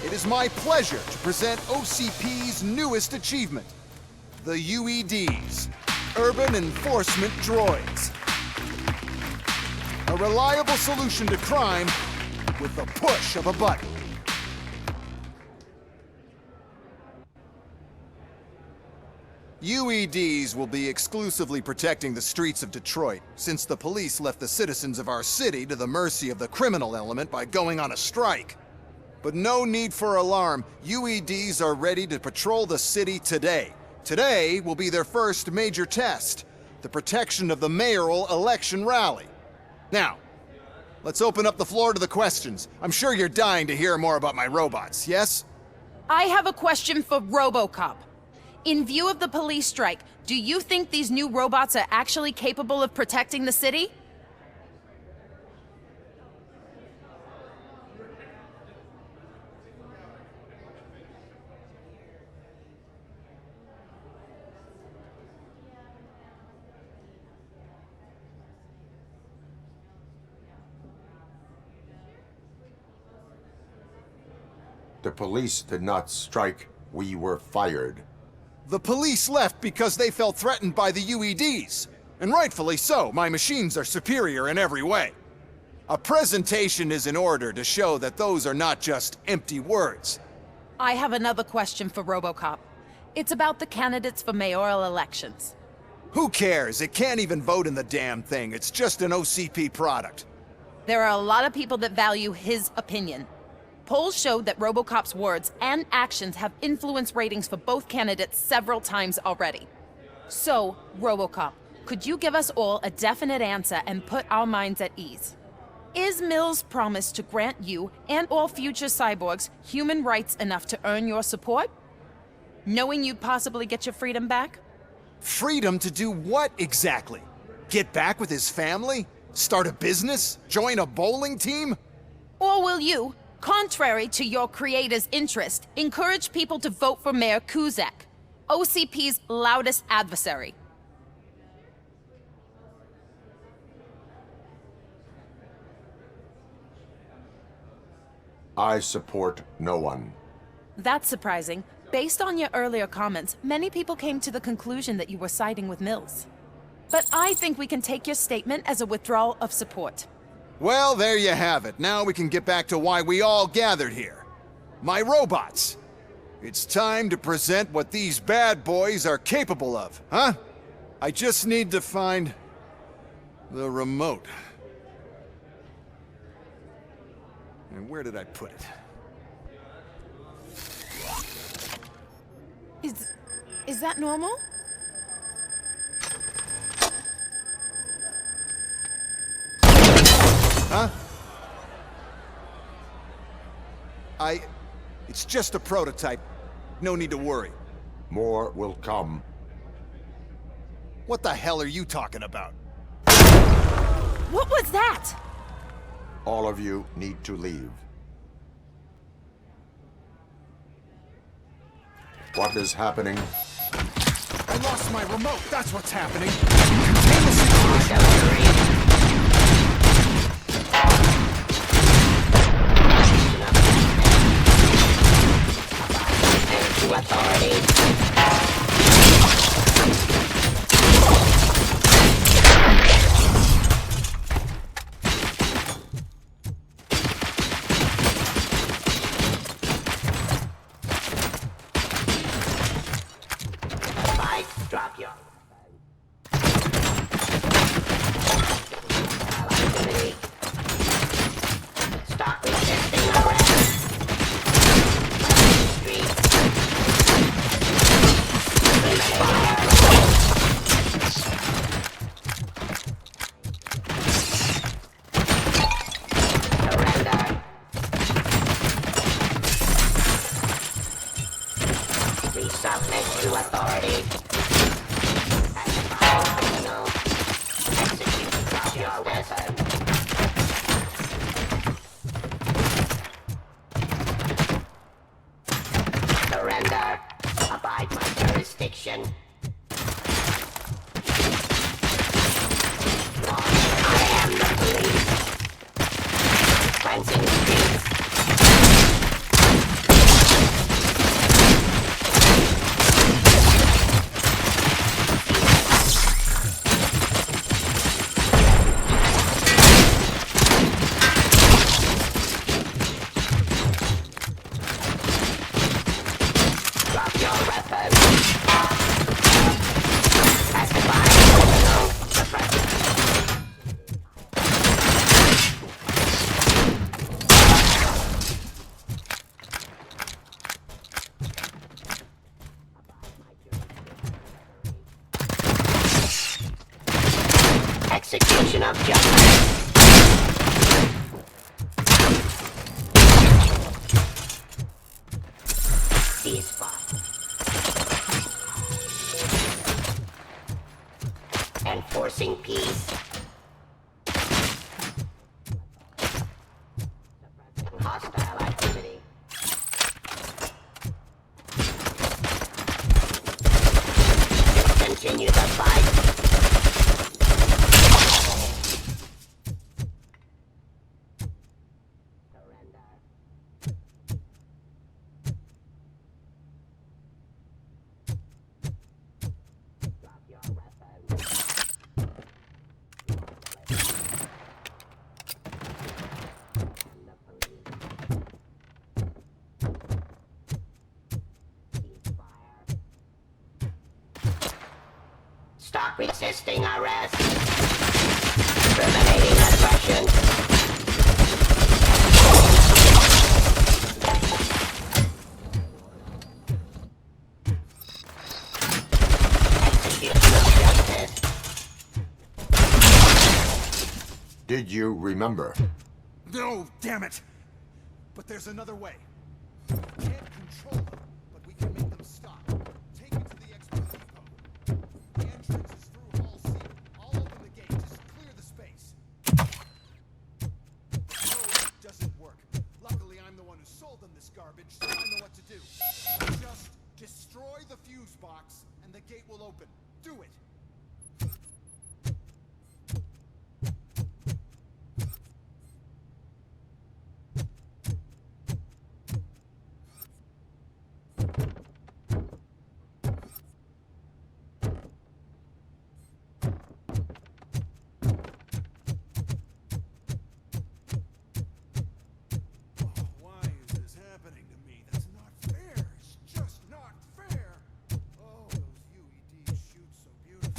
it is my pleasure to present OCP's newest achievement, the UEDs, Urban Enforcement Droids. A reliable solution to crime with the push of a button. UEDs will be exclusively protecting the streets of Detroit, since the police left the citizens of our city to the mercy of the criminal element by going on a strike. But no need for alarm. UEDs are ready to patrol the city today. Today will be their first major test, the protection of the mayoral election rally. Now, let's open up the floor to the questions. I'm sure you're dying to hear more about my robots, yes? I have a question for RoboCop. In view of the police strike, do you think these new robots are actually capable of protecting the city? The police did not strike. We were fired. The police left because they felt threatened by the UEDs. And rightfully so, my machines are superior in every way. A presentation is in order to show that those are not just empty words. I have another question for RoboCop. It's about the candidates for mayoral elections. Who cares? It can't even vote in the damn thing. It's just an OCP product. There are a lot of people that value his opinion. Polls showed that RoboCop's words and actions have influenced ratings for both candidates several times already. So, RoboCop, could you give us all a definite answer and put our minds at ease? Is Mills' promise to grant you and all future cyborgs human rights enough to earn your support? Knowing you'd possibly get your freedom back? Freedom to do what exactly? Get back with his family? Start a business? Join a bowling team? Or will you, contrary to your creator's interest, encourage people to vote for Mayor Kuzak, OCP's loudest adversary? I support no one. That's surprising. Based on your earlier comments, many people came to the conclusion that you were siding with Mills. But I think we can take your statement as a withdrawal of support. Well, there you have it. Now we can get back to why we all gathered here. My robots. It's time to present what these bad boys are capable of, huh? I just need to find the remote. And where did I put it? Is that normal? Huh? It's just a prototype. No need to worry. More will come. What the hell are you talking about? What was that? All of you need to leave. What is happening? I lost my remote, that's what's happening. Contain the situation. Drop your... Stop resisting arrest. Street. Surrender. We submit to authority. Surrender. Abide my jurisdiction. I am the police. Cleansing streets. Drop your weapon. Testify criminal suppression. Execution of justice. Ceasefire. Enforcing peace. Hostile activity. Continue the fight. Stop resisting arrest. Terminating aggression. Execution of justice. Did you remember? No, damn it! But there's another way. We can't control them, but we can make them stop. Take it to the export depot. The entrance is through Hall C. I'll open the gate. Just clear the space. The code doesn't work. Luckily, I'm the one who sold them this garbage, so I know what to do. Just destroy the fuse box, and the gate will open. Do it! Beautiful.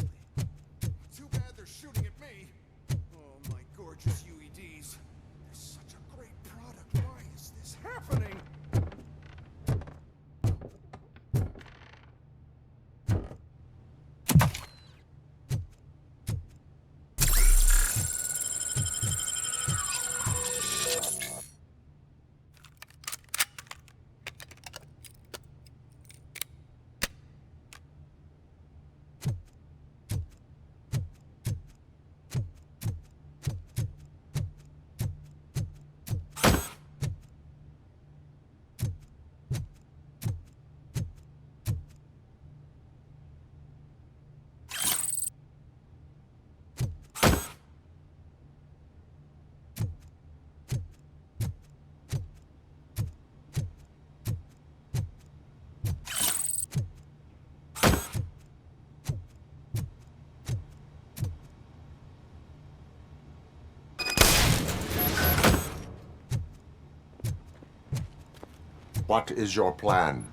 What is your plan?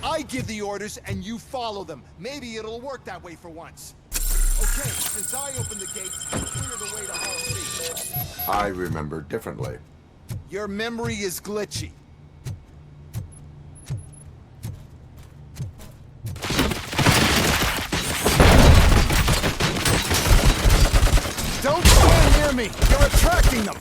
I give the orders and you follow them. Maybe it'll work that way for once. Okay, since I opened the gate, you clear the way to Hall C. I remember differently. Your memory is glitchy. Don't stand near me! You're attracting them!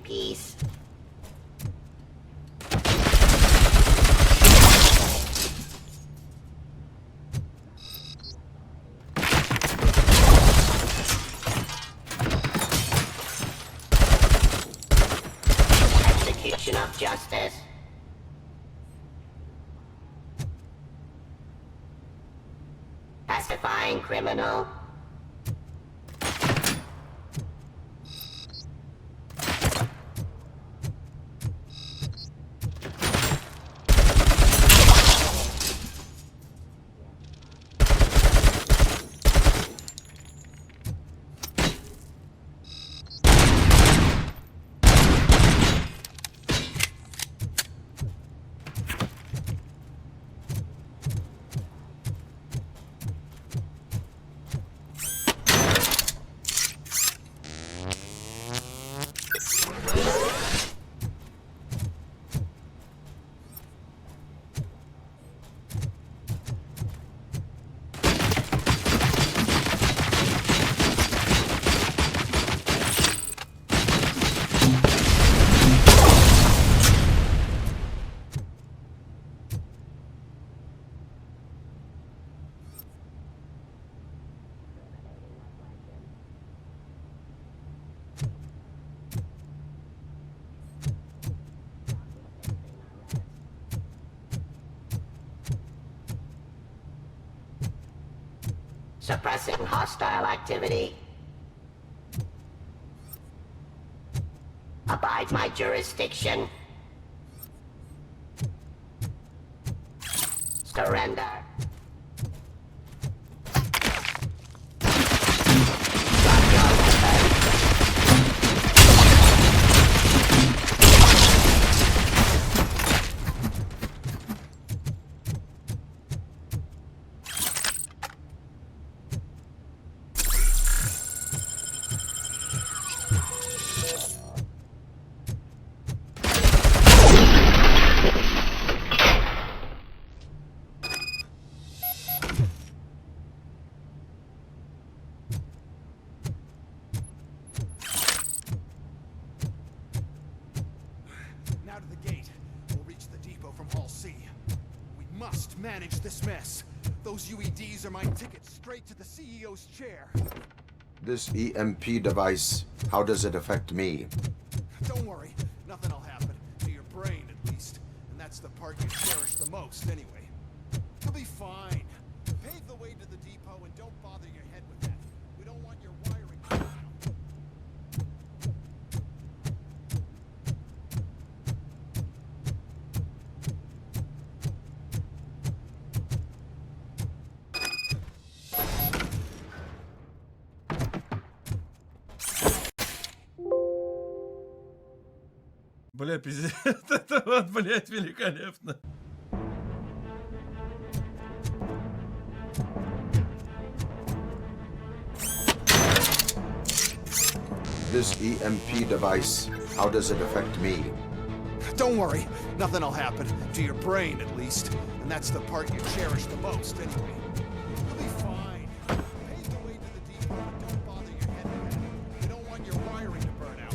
Peace. Execution of justice. Pacifying criminal. Suppressing hostile activity. Abide my jurisdiction. Surrender. Now to the gate. We'll reach the depot from Hall C. We must manage this mess. Those UEDs are my ticket straight to the CEO's chair. This EMP device, how does it affect me? Don't worry, nothing'll happen. To your brain, at least. And that's the part you cherish the most, anyway. You'll be fine. Pave the way to the depot and don't bother your head with that. We don't want your wiring to out. Бля, пиздец, это вот, блядь, великолепно. This EMP device, how does it affect me? Don't worry, nothing'll happen. To your brain, at least. And that's the part you cherish the most, anyway. You'll be fine. Pave the way to the depot and don't bother your head with that. We don't want your wiring to burn out.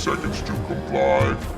seconds to comply.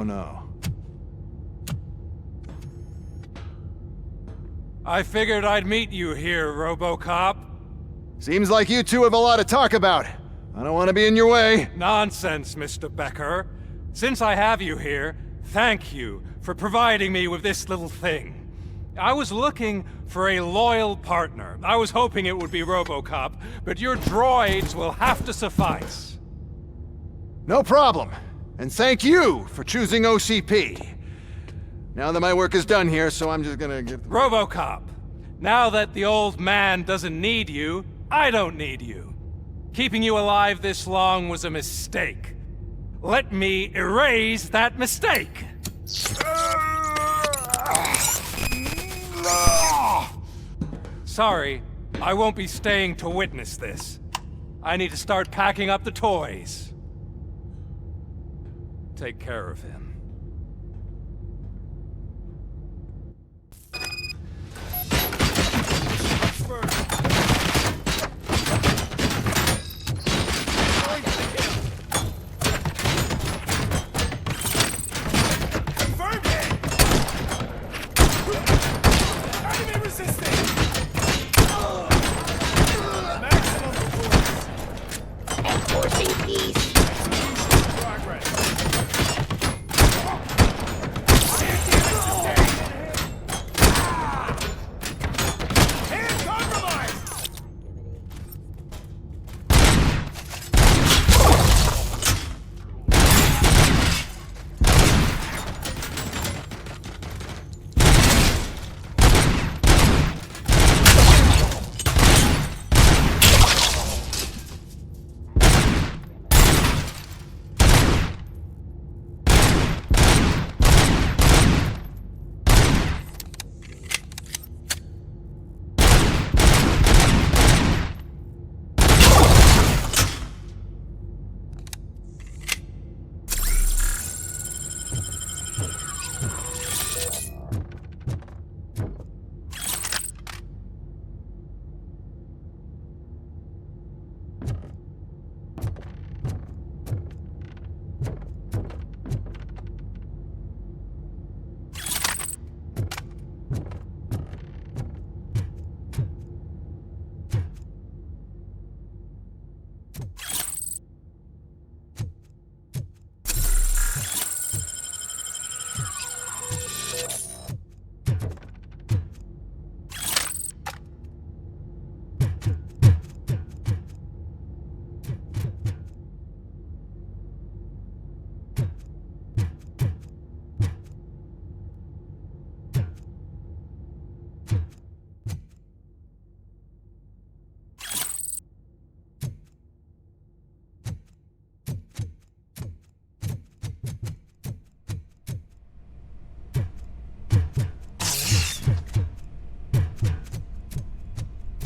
no. I figured I'd meet you here, RoboCop. Seems like you two have a lot to talk about. I don't want to be in your way. Nonsense, Mr. Becker. Since I have you here, thank you for providing me with this little thing. I was looking for a loyal partner. I was hoping it would be RoboCop, but your droids will have to suffice. No problem. And thank you for choosing OCP. Now that my work is done here, so I'm just gonna give... RoboCop, now that the old man doesn't need you, I don't need you. Keeping you alive this long was a mistake. Let me erase that mistake! Sorry, I won't be staying to witness this. I need to start packing up the toys. Take care of him.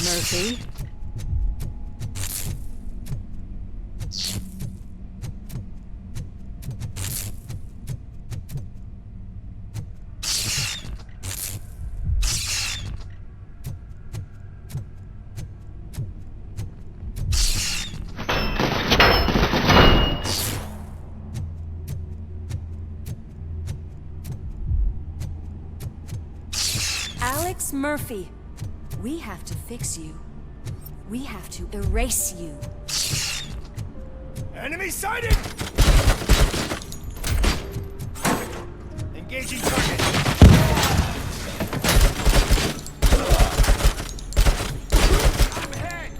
Murphy? Alex Murphy, we have to fix you. We have to erase you. Enemy sighted! Engaging target. I'm hit!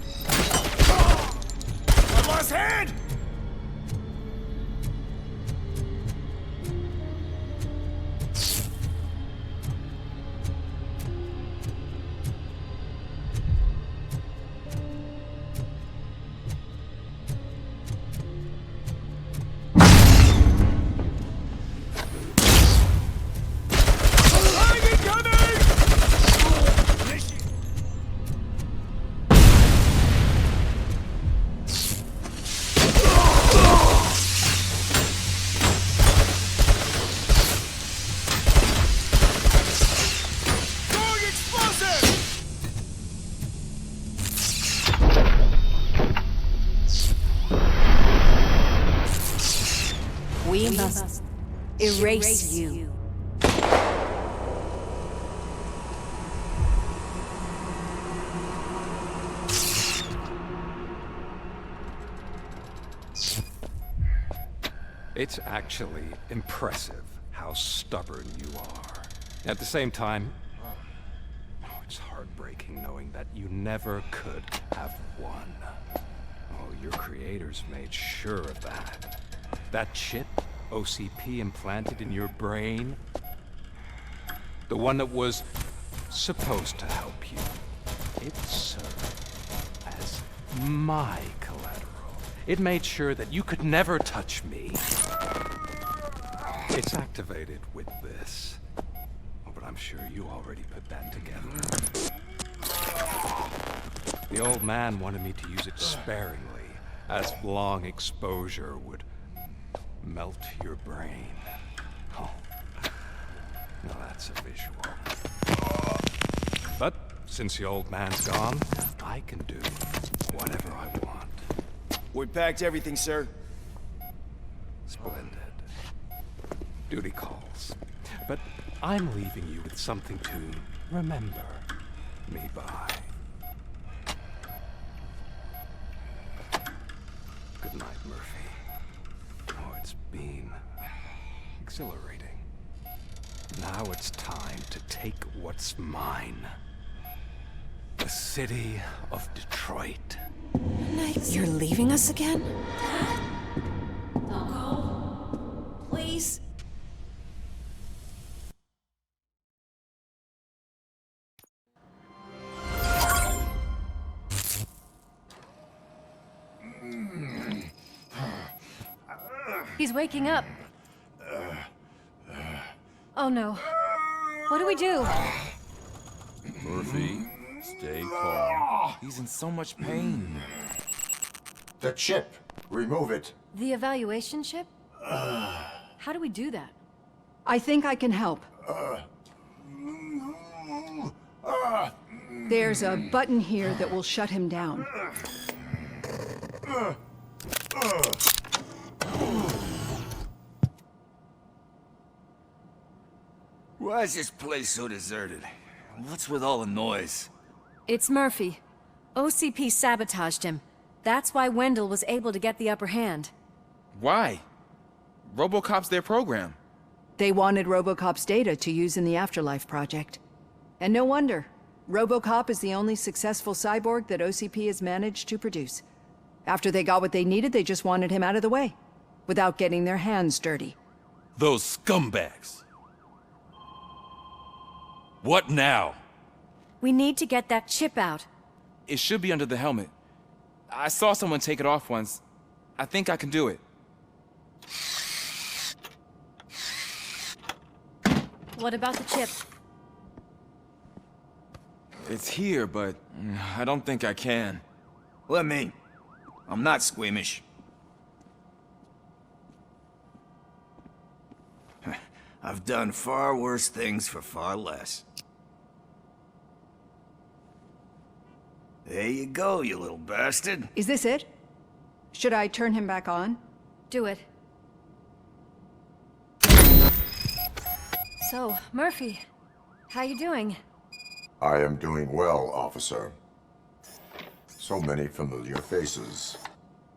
I lost hand! We must erase you. It's actually impressive how stubborn you are. At the same time, it's heartbreaking knowing that you never could have won. Oh, your creators made sure of that. That chip OCP implanted in your brain, the one that was supposed to help you, it served as my collateral. It made sure that you could never touch me. It's activated with this. Oh, but I'm sure you already put that together. The old man wanted me to use it sparingly, as long exposure would melt your brain. Oh, now that's a visual. But since the old man's gone, I can do whatever I want. We packed everything, sir. Splendid. Duty calls. But I'm leaving you with something to remember me by. Good night, Murphy. Oh, it's been exhilarating. Now it's time to take what's mine. The city of Detroit. You're leaving us again? Don't go. Please. He's waking up. Oh no. What do we do? Murphy, stay calm. He's in so much pain. The chip. Remove it. The evaluation chip? How do we do that? I think I can help. There's a button here that will shut him down. Why is this place so deserted? What's with all the noise? It's Murphy. OCP sabotaged him. That's why Wendell was able to get the upper hand. Why? RoboCop's their program. They wanted RoboCop's data to use in the Afterlife project. And no wonder. RoboCop is the only successful cyborg that OCP has managed to produce. After they got what they needed, they just wanted him out of the way, without getting their hands dirty. Those scumbags. What now? We need to get that chip out. It should be under the helmet. I saw someone take it off once. I think I can do it. What about the chip? It's here, but I don't think I can. Let me. I'm not squeamish. I've done far worse things for far less. There you go, you little bastard. Is this it? Should I turn him back on? Do it. So, Murphy, how you doing? I am doing well, officer. So many familiar faces.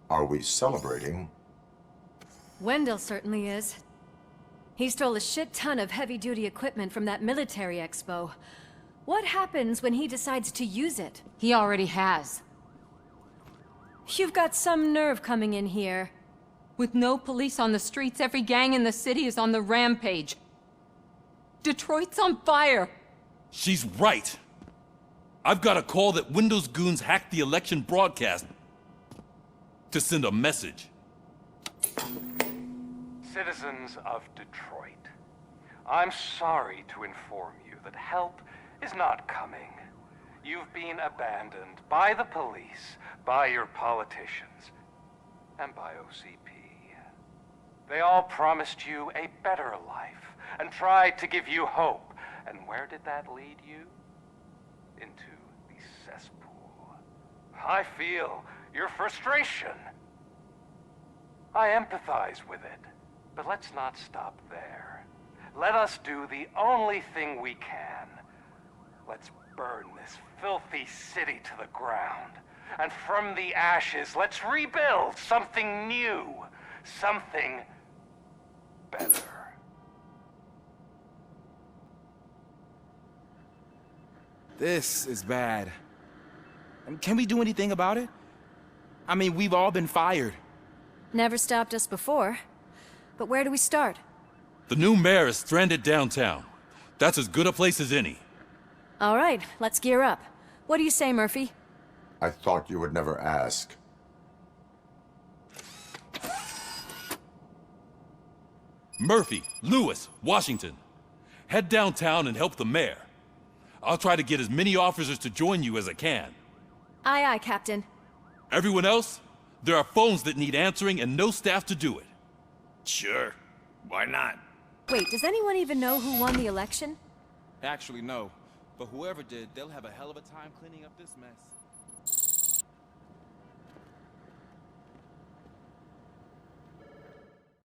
Are we celebrating? Wendell certainly is. He stole a shit ton of heavy-duty equipment from that military expo. What happens when he decides to use it? He already has. You've got some nerve coming in here. With no police on the streets, every gang in the city is on the rampage. Detroit's on fire. She's right. I've got a call that Windows goons hacked the election broadcast to send a message. Citizens of Detroit, I'm sorry to inform you that help is not coming. You've been abandoned by the police, by your politicians, and by OCP. They all promised you a better life and tried to give you hope. And where did that lead you? Into the cesspool. I feel your frustration. I empathize with it. But let's not stop there. Let us do the only thing we can. Let's burn this filthy city to the ground. And from the ashes, let's rebuild something new. Something better. This is bad. Can we do anything about it? I mean, we've all been fired. Never stopped us before. But where do we start? The new mayor is stranded downtown. That's as good a place as any. All right, let's gear up. What do you say, Murphy? I thought you would never ask. Murphy, Lewis, Washington. Head downtown and help the mayor. I'll try to get as many officers to join you as I can. Aye, aye, Captain. Everyone else? There are phones that need answering and no staff to do it. Sure. Why not? Wait, does anyone even know who won the election? Actually, no. But whoever did, they'll have a hell of a time cleaning up this mess.